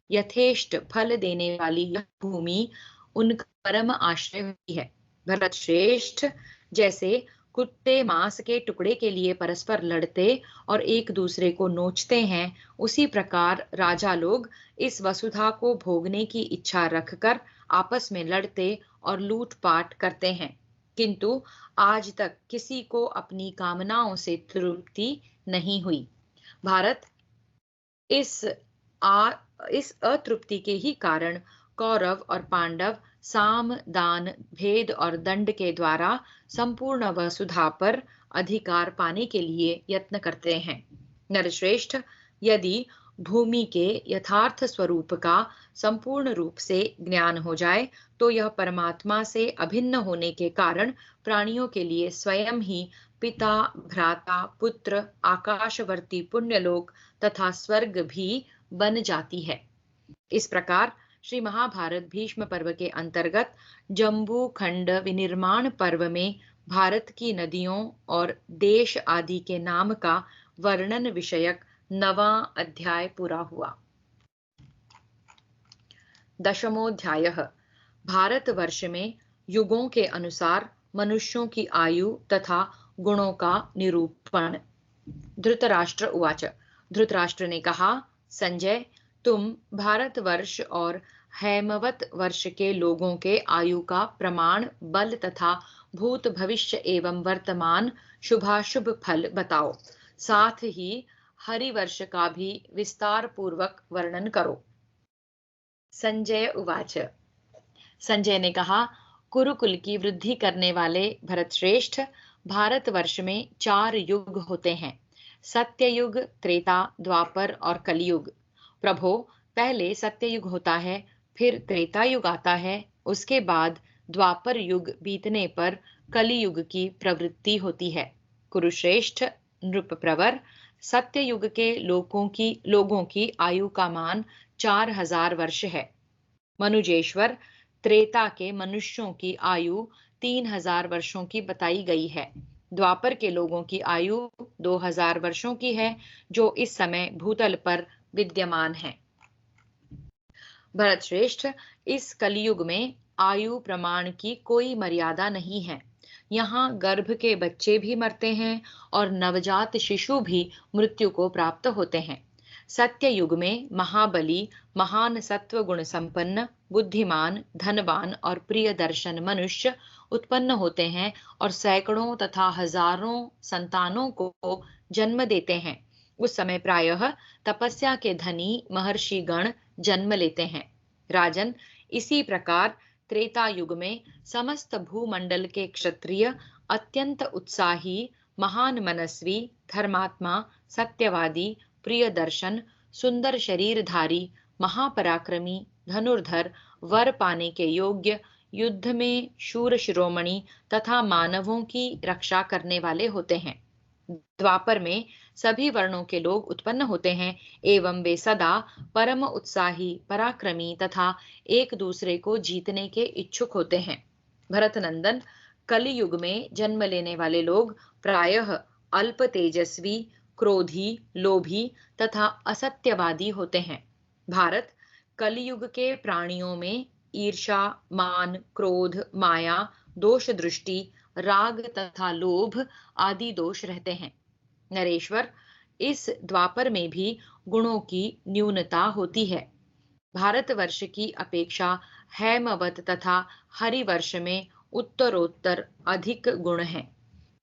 यथेष्ट फल देने वाली यह भूमि उनका परम आश्रय होती है। भरत श्रेष्ठ, जैसे कुत्ते मांस के टुकड़े के लिए परस्पर लड़ते और एक दूसरे को नोचते हैं, उसी प्रकार राजा लोग इस वसुधा को भोगने की इच्छा रखकर आपस में लड़ते और लूटपाट करते हैं, किंतु आज तक किसी को अपनी कामनाओं से तृप्ति नहीं हुई। भारत, इस अतृप्ति के ही कारण कौरव और पांडव साम, दान, भेद और दंड के द्वारा संपूर्ण वसुधा पर अधिकार पाने के लिए यत्न करते हैं। नरश्रेष्ठ, यदि भूमि के यथार्थ स्वरूप का संपूर्ण रूप से ज्ञान हो जाए तो यह परमात्मा से अभिन्न होने के कारण प्राणियों के लिए स्वयं ही पिता, भ्राता, पुत्र, आकाशवर्ती पुण्यलोक तथा स्वर्ग भी बन जाती है। इस प्रकार श्री महाभारत भीष्म पर्व के अंतर्गत जम्बू खंड विनिर्माण पर्व में भारत की नदियों और देश आदि के नाम का वर्णन विषयक 9वां अध्याय पूरा हुआ। 10मोऽध्यायः भारतवर्ष में युगों के अनुसार मनुष्यों की आयु तथा गुणों का निरूपण। धृतराष्ट्र उवाच। धृतराष्ट्र ने कहा, संजय, तुम भारतवर्ष और हैमवत वर्ष के लोगों के आयु का प्रमाण, बल तथा भूत भविष्य एवं वर्तमान शुभाशुभ फल बताओ। साथ ही हरिवर्ष का भी विस्तार पूर्वक वर्णन करो। संजय उवाच। संजय ने कहा, कुरुकुल की वृद्धि करने वाले भरतश्रेष्ठ, भारतवर्ष में 4 युग होते हैं, सत्ययुग, त्रेता, द्वापर और कलियुग। प्रभो, पहले सत्ययुग होता है, फिर त्रेता युग आता है, उसके बाद द्वापर युग बीतने पर कलियुग की प्रवृत्ति होती है। कुरुश्रेष्ठ नृपप्रवर, सत्ययुग के लोगों की आयु का मान 4000 वर्ष है। मनुजेश्वर, त्रेता के मनुष्यों की आयु 3000 वर्षों की बताई गई है। द्वापर के लोगों की आयु 2000 वर्षों की है, जो इस समय भूतल पर विद्यमान है। भरतश्रेष्ठ, इस कलियुग में आयु प्रमाण की कोई मर्यादा नहीं है। यहाँ गर्भ के बच्चे भी मरते हैं और नवजात शिशु भी मृत्यु को प्राप्त होते हैं। सत्य युग में महाबली, महान सत्व गुण संपन्न, बुद्धिमान, धनवान और प्रिय दर्शन मनुष्य उत्पन्न होते हैं और सैकड़ों तथा हजारों संतानों को जन्म देते हैं। उस समय प्रायः तपस्या के धनी महर्षि गण जन्म लेते हैं। राजन, इसी प्रकार त्रेता युग में समस्त भूमंडल के क्षत्रिय अत्यंत उत्साही, महान मनस्वी, धर्मात्मा, सत्यवादी, प्रिय दर्शन, सुंदर शरीरधारी, महापराक्रमी, धनुर्धर, वर पाने के योग्य, युद्ध में शूर शिरोमणि तथा मानवों की रक्षा करने वाले होते हैं। द्वापर में सभी वर्णों के लोग उत्पन्न होते हैं एवं वे सदा परम उत्साही, पराक्रमी तथा एक दूसरे को जीतने के इच्छुक होते हैं। भरतनंदन, कलियुग में जन्म लेने वाले लोग प्रायः अल्प तेजस्वी, क्रोधी, लोभी तथा असत्यवादी होते हैं। भारत, कलियुग के प्राणियों में ईर्षा, मान, क्रोध, माया, दोष दृष्टि, राग तथा लोभ आदि दोष रहते हैं। नरेश्वर, इस द्वापर में भी गुणों की न्यूनता होती है। भारतवर्ष की अपेक्षा हैमवत तथा हरिवर्ष में उत्तरोत्तर अधिक गुण हैं।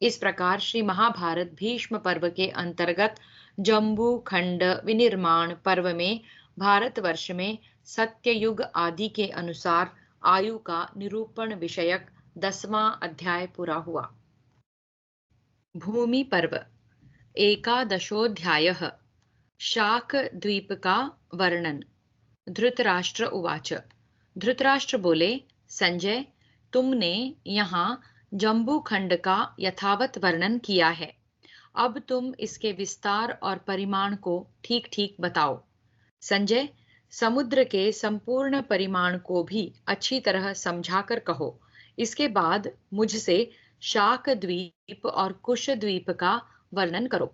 इस प्रकार श्री महाभारत भीष्म पर्व के अंतर्गत जम्बू खंड विनिर्माण पर्व में भारतवर्ष में सत्ययुग आदि के अनुसार आयु का निरूपण विषयक 10वां अध्याय पूरा हुआ। भूमि पर्व। 11 शाक द्वीप का वर्णन। धृतराष्ट्र उवाच। धृतराष्ट्र बोले, संजय, तुमने यहाँ जम्बू खंड का यथावत वर्णन किया है। अब तुम इसके विस्तार और परिमाण को ठीक ठीक बताओ। संजय, समुद्र के संपूर्ण परिमाण को भी अच्छी तरह समझाकर कहो। इसके बाद मुझसे शाक द्वीप और कुश द्वीप का वर्णन करो।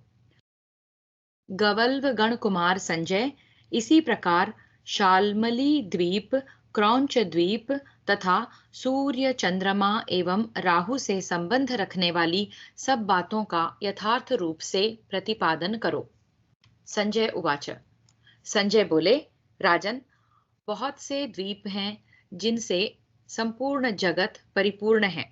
गवल्व गण कुमार संजय, इसी प्रकार शाल्मली द्वीप, क्रौंच द्वीप तथा सूर्य, चंद्रमा एवं राहु से संबंध रखने वाली सब बातों का यथार्थ रूप से प्रतिपादन करो। संजय उवाच। संजय बोले, राजन, बहुत से द्वीप हैं जिनसे संपूर्ण जगत परिपूर्ण है।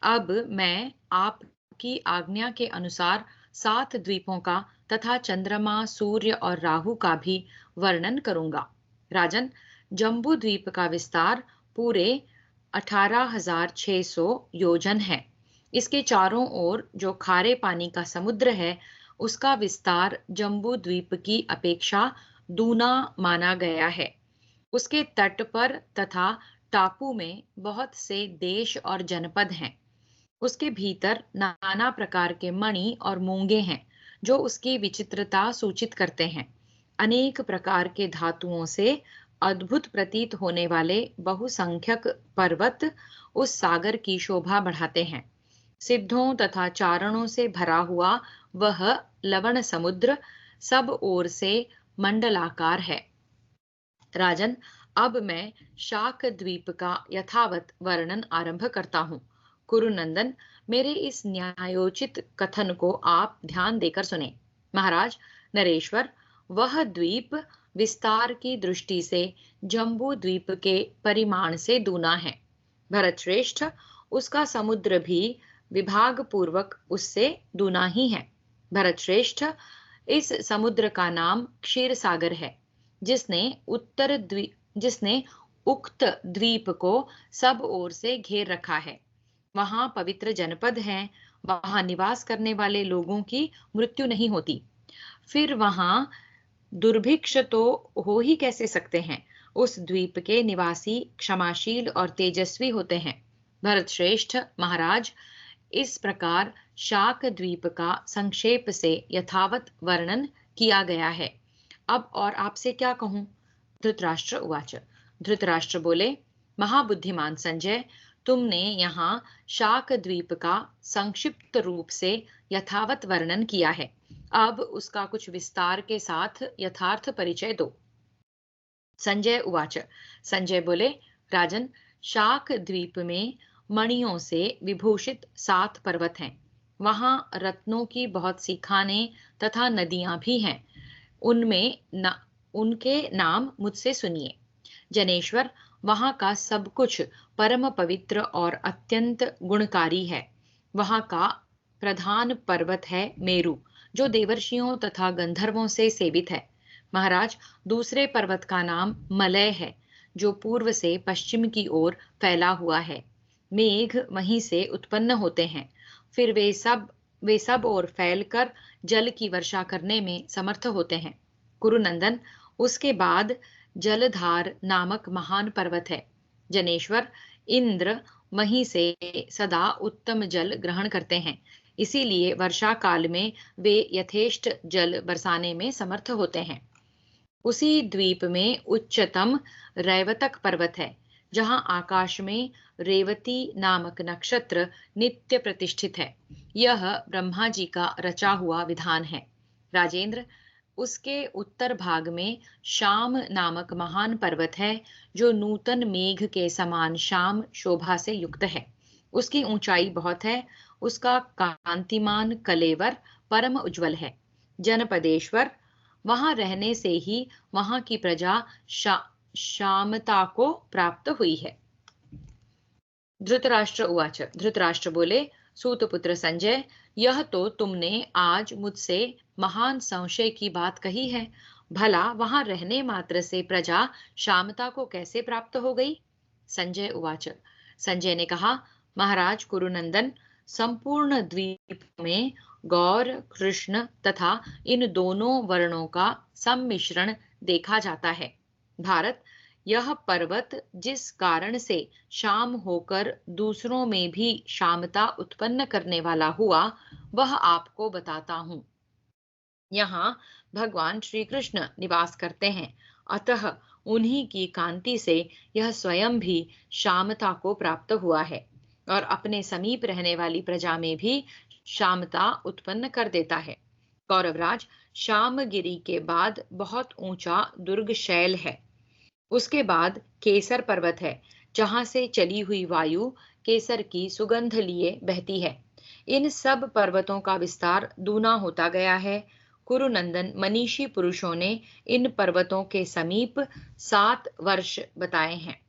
अब मैं आपकी आज्ञा के अनुसार 7 द्वीपों का तथा चंद्रमा, सूर्य और राहु का भी वर्णन करूंगा। राजन, जम्बू द्वीप का विस्तार पूरे 18,600 योजन है। इसके चारों ओर जो खारे पानी का समुद्र है उसका विस्तार जम्बू द्वीप की अपेक्षा दूना माना गया है। उसके तट पर तथा टापू में बहुत से देश और जनपद हैं। उसके भीतर नाना प्रकार के मणि और मूंगे हैं, जो उसकी विचित्रता सूचित करते हैं। अनेक प्रकार के धातुओं से अद्भुत प्रतीत होने वाले बहुसंख्यक पर्वत उस सागर की शोभा बढ़ाते हैं। सिद्धों तथा चारणों से भरा हुआ वह लवण समुद्र सब ओर से मंडलाकार है। राजन, अब मैं शाक द्वीप का यथावत वर्णन आरंभ करता हूँ। कुरुनंदन, मेरे इस न्यायोचित कथन को आप ध्यान देकर सुने। महाराज नरेश्वर, वह द्वीप विस्तार की दृष्टि से जम्बू द्वीप के परिमाण से दूना है। भरतश्रेष्ठ, उसका समुद्र भी विभाग पूर्वक उससे दूना ही है। भरतश्रेष्ठ, इस समुद्र का नाम क्षीर सागर है, जिसने जिसने उक्त द्वीप को सब ओर से घेर रखा है। वहां पवित्र जनपद हैं, वहां निवास करने वाले लोगों की मृत्यु नहीं होती। फिर वहां दुर्भिक्ष तो हो ही कैसे सकते हैं। उस द्वीप के निवासी क्षमाशील और तेजस्वी होते हैं। भरतश्रेष्ठ महाराज, इस प्रकार शाक द्वीप का संक्षेप से यथावत वर्णन किया गया है। अब और आपसे क्या कहूं? धृतराष्ट्र उवाच। धृतराष्ट्र बोले, महाबुद्धिमान संजय, तुमने यहाँ शाक द्वीप का संक्षिप्त रूप से यथावत वर्णन किया है। अब उसका कुछ विस्तार के साथ यथार्थ परिचय दो। संजय उवाच। संजय बोले, राजन, शाक द्वीप में मणियों से विभूषित 7 पर्वत हैं। वहां रत्नों की बहुत सी खानें तथा नदियां भी हैं। उनके नाम मुझसे सुनिए। जनेश्वर, वहां का सब कुछ परम पवित्र और अत्यंत गुणकारी है। वहां का प्रधान पर्वत है मेरु, जो देवर्षियों तथा गंधर्वों से सेवित है। महाराज, दूसरे पर्वत का नाम मलय है, जो पूर्व से पश्चिम की ओर फैला हुआ है। मेघ वहीं से उत्पन्न होते हैं। फिर वे सब ओर फैलकर जल की वर्षा करने में समर्थ होते हैं। कुरुनंदन, उसके बाद जलधार नामक महान पर्वत है। जनेश्वर, इंद्र वहीं से सदा उत्तम जल ग्रहण करते हैं, इसीलिए वर्षा काल में वे यथेष्ट जल बरसाने में समर्थ होते हैं। उसी द्वीप में उच्चतम रैवतक पर्वत है, जहां आकाश में रेवती नामक नक्षत्र नित्य प्रतिष्ठित है। यह ब्रह्मा जी का रचा हुआ विधान है। राजेंद्र, उसके उत्तर भाग में शाम नामक महान पर्वत है, जो नूतन मेघ के समान श्याम शोभा से युक्त है। उसकी ऊंचाई बहुत है। उसका कांतिमान कलेवर परम उज्जवल है। जनपदेश्वर, वहां रहने से ही वहां की प्रजा शामता को प्राप्त हुई है। धृतराष्ट्र उवाच। धृतराष्ट्र बोले, सूतपुत्र संजय, यह तो तुमने आज मुझसे महान संशय की बात कही है। भला वहां रहने मात्र से प्रजा शामता को कैसे प्राप्त हो गई? संजय उवाच। संजय ने कहा, महाराज कुरुनंदन, संपूर्ण द्वीप में गौर, कृष्ण तथा इन दोनों वर्णों का सम्मिश्रण देखा जाता है। भारत, यह पर्वत जिस कारण से शाम होकर दूसरों में भी शामता उत्पन्न करने वाला हुआ, वह आपको बताता हूँ। यहाँ भगवान श्री कृष्ण निवास करते हैं, अतः उन्हीं की कांति से यह स्वयं भी शामता को प्राप्त हुआ है और अपने समीप रहने वाली प्रजा में भी शामता उत्पन्न कर देता है। कौरवराज, श्यामगिरी के बाद बहुत ऊंचा दुर्ग शैल है। उसके बाद केसर पर्वत है, जहां से चली हुई वायु केसर की सुगंध लिए बहती है। इन सब पर्वतों का विस्तार दूना होता गया है। कुरुनंदन, मनीषी पुरुषों ने इन पर्वतों के समीप 7 वर्ष बताए हैं।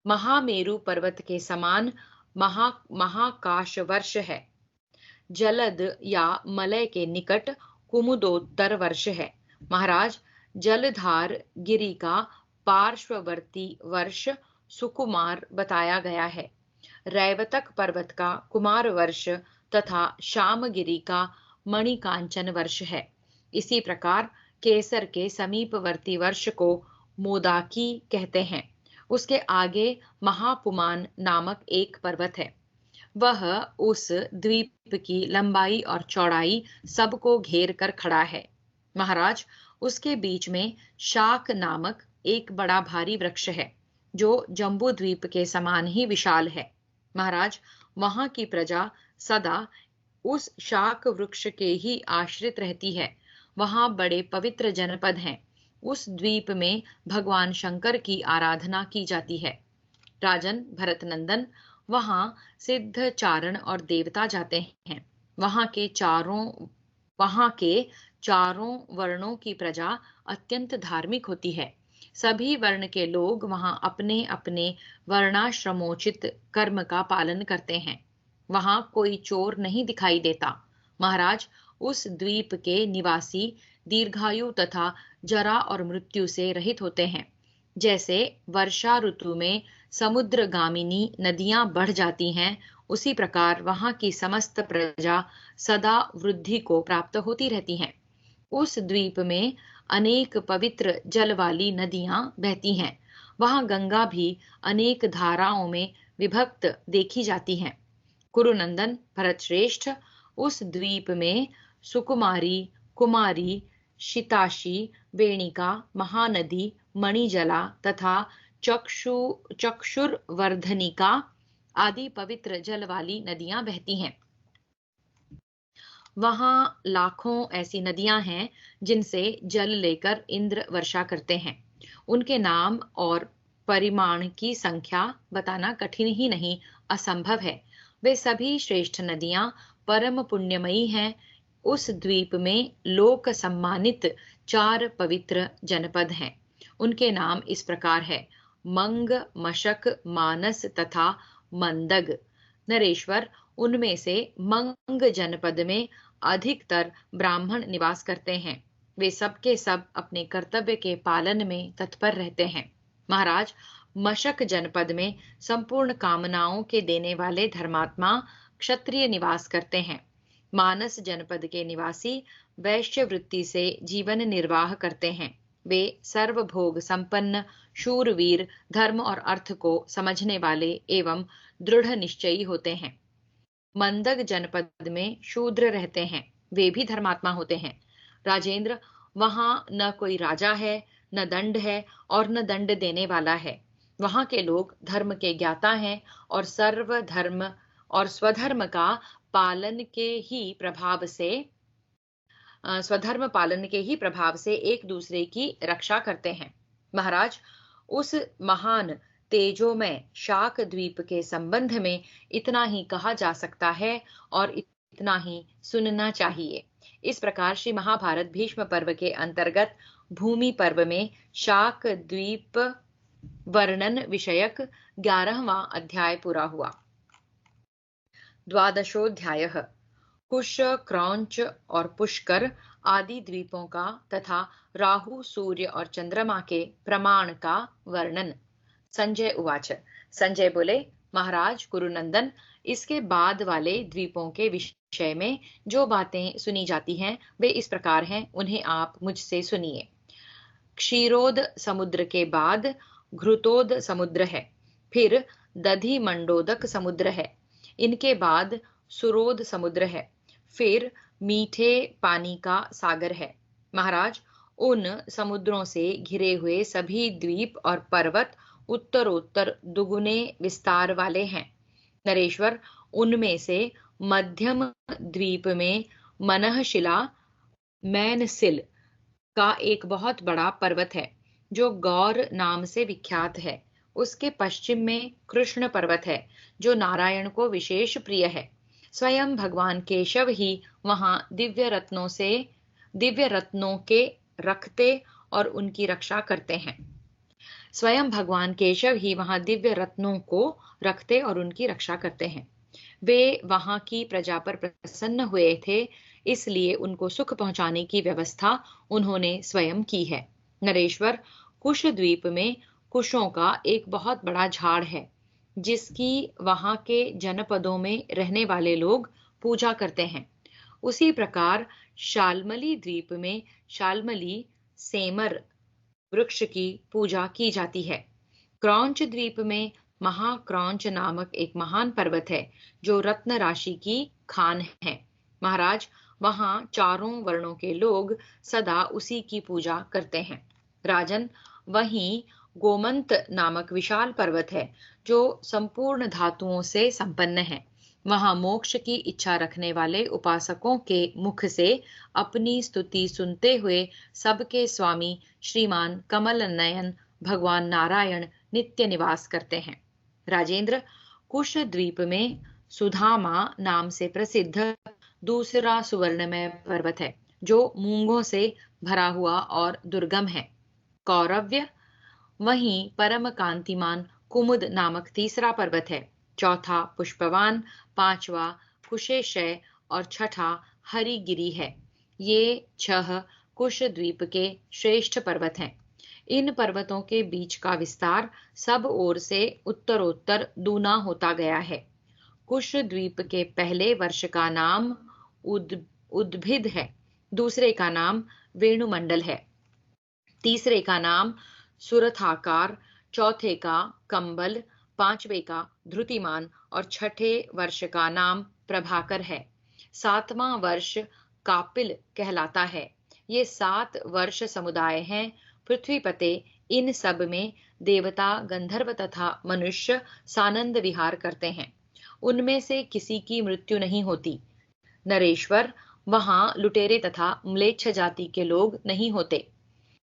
महामेरु पर्वत के समान महाकाश वर्ष है। जलद या मलय के निकट कुमुदोत्तर वर्ष है। महाराज, जलधार गिरी का पार्श्ववर्ती वर्ष सुकुमार बताया गया है। रैवतक पर्वत का कुमार वर्ष तथा श्यामगिरी का मणिकांचन वर्ष है। इसी प्रकार केसर के समीपवर्ती वर्ष को मोदाकी कहते हैं। उसके आगे महापुमान नामक एक पर्वत है। वह उस द्वीप की लंबाई और चौड़ाई सबको घेर कर खड़ा है। महाराज, उसके बीच में शाक नामक एक बड़ा भारी वृक्ष है, जो जम्बू द्वीप के समान ही विशाल है। महाराज, वहां की प्रजा सदा उस शाक वृक्ष के ही आश्रित रहती है। वहां बड़े पवित्र जनपद हैं। उस द्वीप में भगवान शंकर की आराधना की जाती है। राजन भरत नंदन, वहां सिद्ध चारण और देवता जाते हैं। वहां के चारों वर्णों की प्रजा अत्यंत धार्मिक होती है। सभी वर्ण के लोग वहां अपने अपने वर्णाश्रमोचित कर्म का पालन करते हैं। वहां कोई चोर नहीं दिखाई देता। महाराज, उस द्वीप के निवासी दीर्घायु तथा जरा और मृत्यु से रहित होते हैं। जैसे वर्षा ऋतु में समुद्रगामिनी नदियां बढ़ जाती हैं, उसी प्रकार वहां की समस्त प्रजा सदा वृद्धि को प्राप्त होती रहती हैं। उस द्वीप में अनेक पवित्र जल वाली नदियां बहती हैं। वहां गंगा भी अनेक धाराओं में विभक्त देखी जाती हैं। कुरुनंदन भरत श्रेष्ठ, उस द्वीप में सुकुमारी, कुमारी, शिताशी, वेणिका, महानदी, मणिजला तथा चक्षुर्वर्धनिका आदि पवित्र जल वाली नदियां बहती हैं। वहां लाखों ऐसी नदियां हैं जिनसे जल लेकर इंद्र वर्षा करते हैं। उनके नाम और परिमाण की संख्या बताना कठिन ही नहीं, असंभव है। वे सभी श्रेष्ठ नदियां परम पुण्यमयी हैं। उस द्वीप में लोक सम्मानित 4 पवित्र जनपद हैं। उनके नाम इस प्रकार है: मंग, मशक, मानस तथा मंदग। नरेश्वर, उनमें से मंग जनपद में अधिकतर ब्राह्मण निवास करते हैं। वे सब के सब अपने कर्तव्य के पालन में तत्पर रहते हैं। महाराज, मशक जनपद में संपूर्ण कामनाओं के देने वाले धर्मात्मा क्षत्रिय निवास करते हैं। मानस जनपद के निवासी वैश्य वृत्ति से जीवन निर्वाह करते हैं। वे सर्वभोग संपन्न, शूरवीर, धर्म और अर्थ को समझने वाले एवं दृढ़ निश्चयी होते हैं। मंदग जनपद में शूद्र रहते हैं। वे भी धर्मात्मा होते हैं। राजेंद्र, वहां न कोई राजा है, न दंड है और न दंड देने वाला है। वहां के लोग धर्म के ज्ञाता हैं और स्वधर्म पालन के ही प्रभाव से एक दूसरे की रक्षा करते हैं। महाराज, उस महान तेजोमय शाक द्वीप के संबंध में इतना ही कहा जा सकता है और इतना ही सुनना चाहिए। इस प्रकार श्री महाभारत भीष्म पर्व के अंतर्गत भूमि पर्व में शाक द्वीप वर्णन विषयक 11वां अध्याय पूरा हुआ। द्वादशोऽध्यायः कुश, क्रौंच और पुष्कर आदि द्वीपों का तथा राहु, सूर्य और चंद्रमा के प्रमाण का वर्णन। संजय उवाच। संजय बोले, महाराज कुरुनंदन, इसके बाद वाले द्वीपों के विषय में जो बातें सुनी जाती हैं वे इस प्रकार हैं, उन्हें आप मुझसे सुनिए। क्षीरोद समुद्र के बाद घृतोद समुद्र है, फिर दधि मंडोदक समुद्र है, इनके बाद सुरोद समुद्र है, फिर मीठे पानी का सागर है। महाराज, उन समुद्रों से घिरे हुए सभी द्वीप और पर्वत उत्तरोत्तर दुगुने विस्तार वाले हैं। नरेश्वर, उनमें से मध्यम द्वीप में मनहशिला मैनसिल का एक बहुत बड़ा पर्वत है, जो गौर नाम से विख्यात है। उसके पश्चिम में कृष्ण पर्वत है, जो नारायण को विशेष प्रिय है। स्वयं भगवान केशव ही वहां दिव्य रत्नों के रखते और उनकी रक्षा करते हैं। स्वयं भगवान केशव ही वहां दिव्य रत्नों को रखते और उनकी रक्षा करते हैं। वे वहां की प्रजा पर प्रसन्न हुए थे, इसलिए उनको सुख पहुंचाने की व्यवस्था उन्होंने स्वयं की है। नरेश्वर, कुश द्वीप में कुशों का एक बहुत बड़ा झाड़ है, जिसकी वहां के जनपदों में रहने वाले लोग पूजा करते हैं। उसी प्रकार शाल्मली द्वीप में शाल्मली सेमर वृक्ष की पूजा की जाती है। क्रौंच द्वीप में महाक्रौंच नामक एक महान पर्वत है जो रत्न राशि की खान है। महाराज, वहां चारों वर्णों के लोग सदा उसी की पूजा करते हैं। राजन, वहीं गोमंत नामक विशाल पर्वत है जो संपूर्ण धातुओं से संपन्न है। वहां मोक्ष की इच्छा रखने वाले उपासकों के मुख से अपनी स्तुति सुनते हुए सबके स्वामी श्रीमान कमल नयन भगवान नारायण नित्य निवास करते हैं। राजेंद्र, कुश द्वीप में सुधामा नाम से प्रसिद्ध दूसरा सुवर्णमय पर्वत है जो मूंगों से भरा हुआ और दुर्गम है। कौरव्य, वहीं परम कांतिमान कुमुद नामक तीसरा पर्वत है। चौथा पुष्पवान, पांचवा कुशेशय और छठा हरिगिरी है। ये 6 कुश द्वीप के श्रेष्ठ पर्वत हैं। इन पर्वतों के बीच का विस्तार सब ओर से उत्तरोत्तर दूना होता गया है। कुश द्वीप के पहले वर्ष का नाम उद्भिद है, दूसरे का नाम वेणुमंडल है, तीसरे का नाम सुरथाकार, चौथे का कंबल, पांचवे का ध्रुतिमान और छठे वर्ष का नाम प्रभाकर है। 7वां वर्ष कापिल कहलाता है। ये 7 वर्ष समुदाय हैं। पृथ्वीपते, इन सब में देवता, गंधर्व तथा मनुष्य सानंद विहार करते हैं। उनमें से किसी की मृत्यु नहीं होती। नरेश्वर, वहां लुटेरे तथा म्लेच्छ जाति के लोग नहीं होते।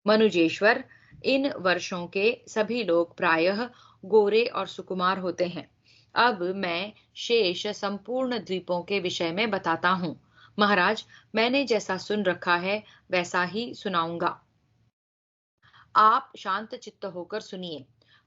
मनुजेश्वर, इन वर्षों के सभी लोग प्रायः गोरे और सुकुमार होते हैं। अब मैं शेष संपूर्ण द्वीपों के विषय में बताता हूँ। महाराज, मैंने जैसा सुन रखा है वैसा ही सुनाऊंगा। आप शांत चित्त होकर सुनिए।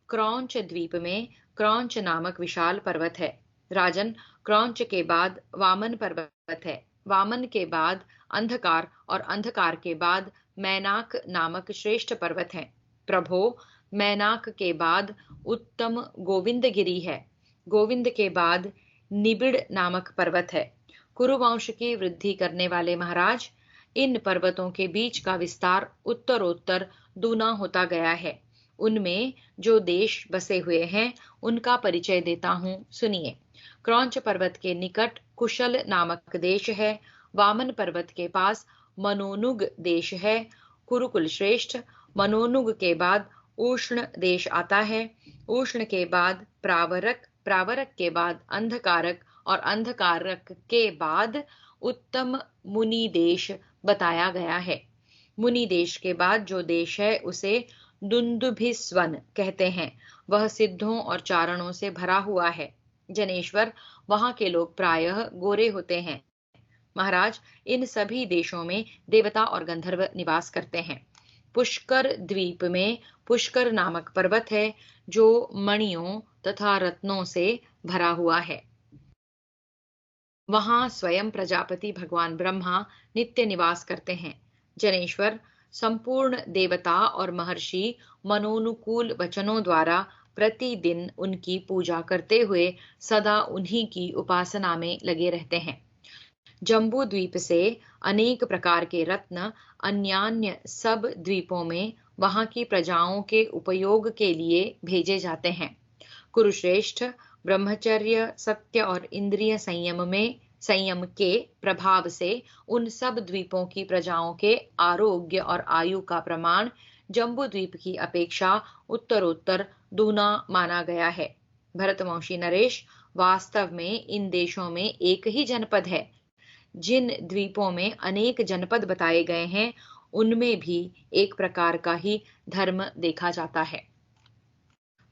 क्रौंच द्वीप में क्रौंच नामक विशाल पर्वत है। राजन, क्रौंच के बाद वामन पर्वत है। वामन के बाद अंधकार और अंधकार के बाद मैनाक नामक श्रेष्ठ पर्वत है। प्रभो, मैनाक के बाद उत्तम गोविंदगिरी है। गोविंद के बाद निबिड़ नामक पर्वत है। कुरुवंश की वृद्धि करने वाले महाराज, इन पर्वतों के बीच का विस्तार उत्तरोत्तर दूना होता गया है। उनमें जो देश बसे हुए हैं उनका परिचय देता हूँ, सुनिए। क्रौंच पर्वत के निकट कुशल नामक देश है। वामन पर्वत के पास मनोनुग देश है। कुरुकुल श्रेष्ठ, मनोनुग के बाद उष्ण देश आता है। उष्ण के बाद प्रावरक, प्रावरक के बाद अंधकारक और अंधकारक के बाद उत्तम मुनि देश बताया गया है। मुनि देश के बाद जो देश है उसे दुंदुभिस्वन कहते हैं। वह सिद्धों और चारणों से भरा हुआ है। जनेश्वर, वहां के लोग प्रायः गोरे होते हैं। महाराज, इन सभी देशों में देवता और गंधर्व निवास करते हैं। पुष्कर द्वीप में पुष्कर नामक पर्वत है जो मणियों तथा रत्नों से भरा हुआ है। वहां स्वयं प्रजापति भगवान ब्रह्मा नित्य निवास करते हैं। जनेश्वर, संपूर्ण देवता और महर्षि मनोनुकूल वचनों द्वारा प्रतिदिन उनकी पूजा करते हुए सदा उन्हीं की उपासना में लगे रहते हैं। जम्बू द्वीप से अनेक प्रकार के रत्न अन्यान्य सब द्वीपों में वहां की प्रजाओं के उपयोग के लिए भेजे जाते हैं। कुरुश्रेष्ठ, ब्रह्मचर्य, सत्य और इंद्रिय संयम के प्रभाव से उन सब द्वीपों की प्रजाओं के आरोग्य और आयु का प्रमाण जम्बू द्वीप की अपेक्षा उत्तरोत्तर दूना माना गया है। भरतवंशी नरेश, वास्तव में इन देशों में एक ही जनपद है। जिन द्वीपों में अनेक जनपद बताए गए हैं उनमें भी एक प्रकार का ही धर्म देखा जाता है।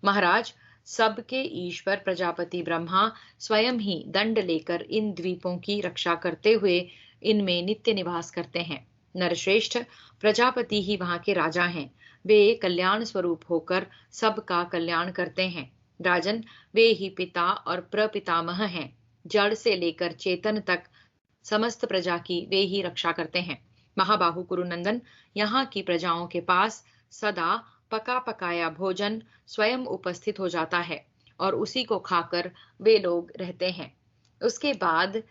महाराज, सबके ईश्वर प्रजापति ब्रह्मा स्वयं ही दंड लेकर इन द्वीपों की रक्षा करते हुए इनमें नित्य निवास करते हैं। नरश्रेष्ठ, प्रजापति ही वहां के राजा हैं। वे कल्याण स्वरूप होकर सबका कल्याण करते हैं। राजन, वे ही पिता और प्रपितामह हैं। जड़ से लेकर चेतन तक समस्त प्रजा की वे ही रक्षा करते हैं। महाबाहु कुरुनंदन, यहाँ की प्रजाओं के पास सदा पका पकाया भोजन स्वयं उपस्थित हो जाता है और उसी को खाकर वे लोग रहते हैं। उसके बाद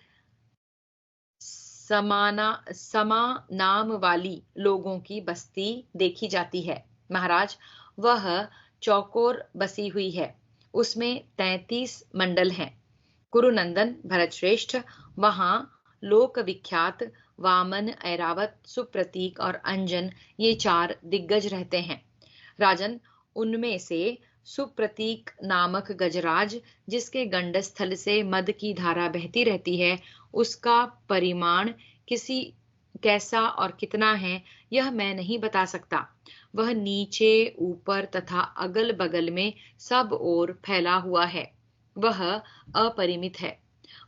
समा नाम वाली लोगों की बस्ती देखी जाती है। महाराज, वह चौकोर बसी हुई है, उसमें 33 मंडल हैं। कुरुनंदन भरत श्रेष्ठ, वहां लोक विख्यात वामन, ऐरावत, सुप्रतीक और अंजन, ये 4 दिग्गज रहते हैं। राजन, उनमें से सुप्रतीक नामक गजराज, जिसके गंडस्थल से मद की धारा बहती रहती है, उसका परिमाण किसी कैसा और कितना है, यह मैं नहीं बता सकता। वह नीचे, ऊपर तथा अगल बगल में सब ओर फैला हुआ है। वह अपरिमित है।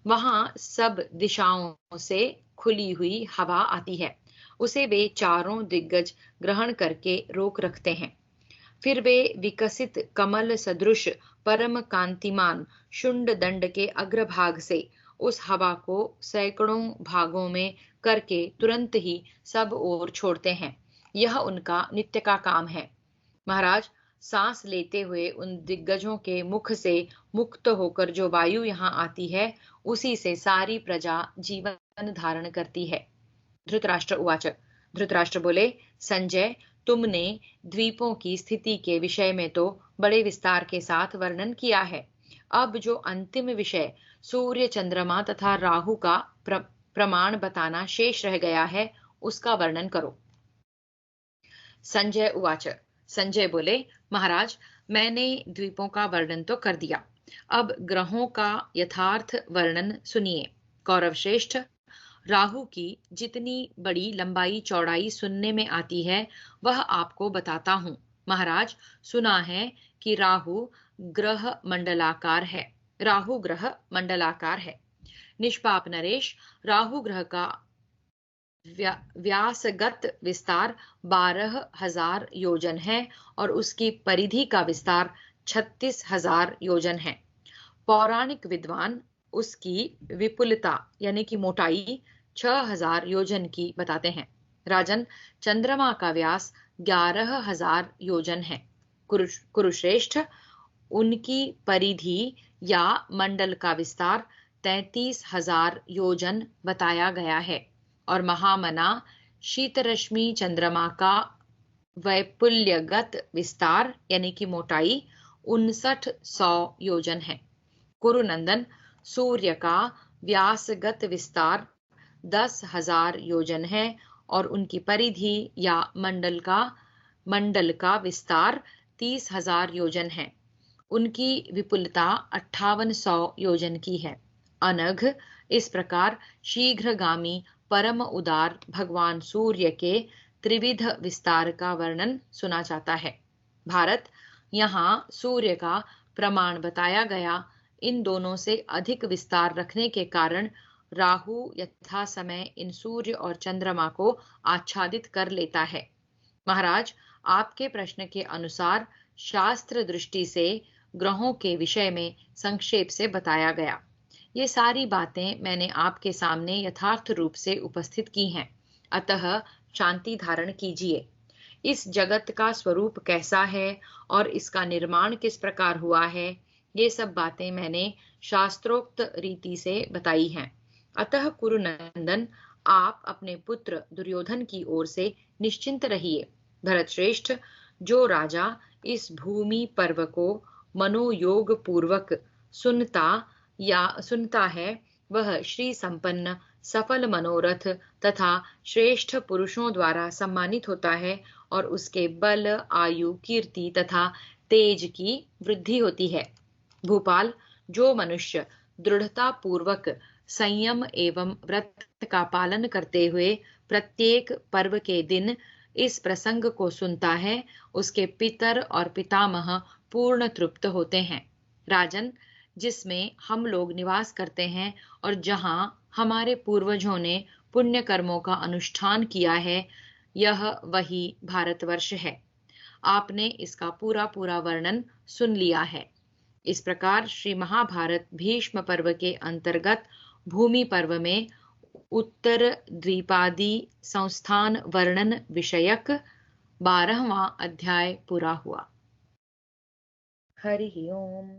वहां सब दिशाओं से खुली हुई हवा आती है। उसे वे चारों दिग्गज ग्रहण करके रोक रखते हैं। फिर वे विकसित कमल सदृश परम कांतिमान शुंड दंड के अग्रभाग से उस हवा को सैकड़ों भागों में करके तुरंत ही सब ओर छोड़ते हैं। यह उनका नित्य का काम है। महाराज, सांस लेते हुए उन दिग्गजों के मुख से मुक्त होकर जो वायु यहाँ आती है, उसी से सारी प्रजा जीवन धारण करती है। धृतराष्ट्र उवाच। धृतराष्ट्र बोले, संजय, तुमने द्वीपों की स्थिति के विषय में तो बड़े विस्तार के साथ वर्णन किया है। अब जो अंतिम विषय सूर्य, चंद्रमा तथा राहु का प्रमाण बताना शेष रह गया है, उसका वर्णन करो। संजय उवाच। संजय बोले, महाराज, मैंने द्वीपों का वर्णन तो कर दिया। अब ग्रहों का यथार्थ वर्णन सुनिए। कौरव श्रेष्ठ, राहु की जितनी बड़ी लंबाई चौड़ाई सुनने में आती है, वह आपको बताता हूँ। महाराज, सुना है कि राहु ग्रह मंडलाकार है। राहु ग्रह मंडलाकार है। निष्पाप नरेश, राहु ग्रह का व्यासगत विस्तार 12,000 योजन है और उसकी परिधि का विस्तार 36,000 योजन है। पौराणिक विद्वान उसकी विपुलता यानी कि मोटाई 6,000 योजन की बताते हैं। राजन, चंद्रमा का व्यास 11,000 योजन है। कुरुश्रेष्ठ, उनकी परिधि या मंडल का विस्तार 33,000 योजन बताया गया है और महामना शीतरश्मि चंद्रमा का वैपुल्यगत विस्तार यानी कि मोटाई 5900 योजन है। कुरुनंदन, सूर्य का व्यासगत विस्तार 10,000 योजन है और उनकी परिधि या मंडल का विस्तार 30,000 योजन है। उनकी विपुलता 5800 योजन की है। अनघ, इस प्रकार शीघ्रगामी परम उदार भगवान सूर्य के त्रिविध विस्तार का वर्णन सुना जाता है। भारत, यहाँ सूर्य का प्रमाण बताया गया इन दोनों से अधिक विस्तार रखने के कारण राहु यथा समय इन सूर्य और चंद्रमा को आच्छादित कर लेता है। महाराज, आपके प्रश्न के अनुसार शास्त्र दृष्टि से ग्रहों के विषय में संक्षेप से बताया गया। ये सारी बातें मैंने आपके सामने यथार्थ रूप से उपस्थित की हैं, अतः शांति धारण कीजिए। इस जगत का स्वरूप कैसा है और इसका निर्माण किस प्रकार हुआ है, ये सब बातें मैंने शास्त्रोक्त रीति से बताई हैं। अतः कुरुनंदन, आप अपने पुत्र दुर्योधन की ओर से निश्चिंत रहिए। भरत श्रेष्ठ, जो राजा इस भूमि पर्व को मनोयोग पूर्वक सुनता है, वह श्री संपन्न सफल मनोरथ तथा श्रेष्ठ पुरुषों द्वारा सम्मानित होता है और उसके बल, आयु, कीर्ति तथा तेज की वृद्धि होती है। भूपाल, जो मनुष्य दृढ़ता पूर्वक संयम एवं व्रत का पालन करते हुए प्रत्येक पर्व के दिन इस प्रसंग को सुनता है, उसके पितर और पितामह पूर्ण तृप्त होते हैं। राजन, जिसमें हम लोग निवास करते हैं और जहां हमारे पूर्वजों ने पुण्य कर्मों का अनुष्ठान किया है, यह वही भारतवर्ष है। आपने इसका पूरा वर्णन सुन लिया है। इस प्रकार श्री महाभारत भीष्म पर्व के अंतर्गत भूमि पर्व में उत्तर द्वीपादि संस्थान वर्णन विषयक 12वां अध्याय पूरा हुआ। हरि ओम।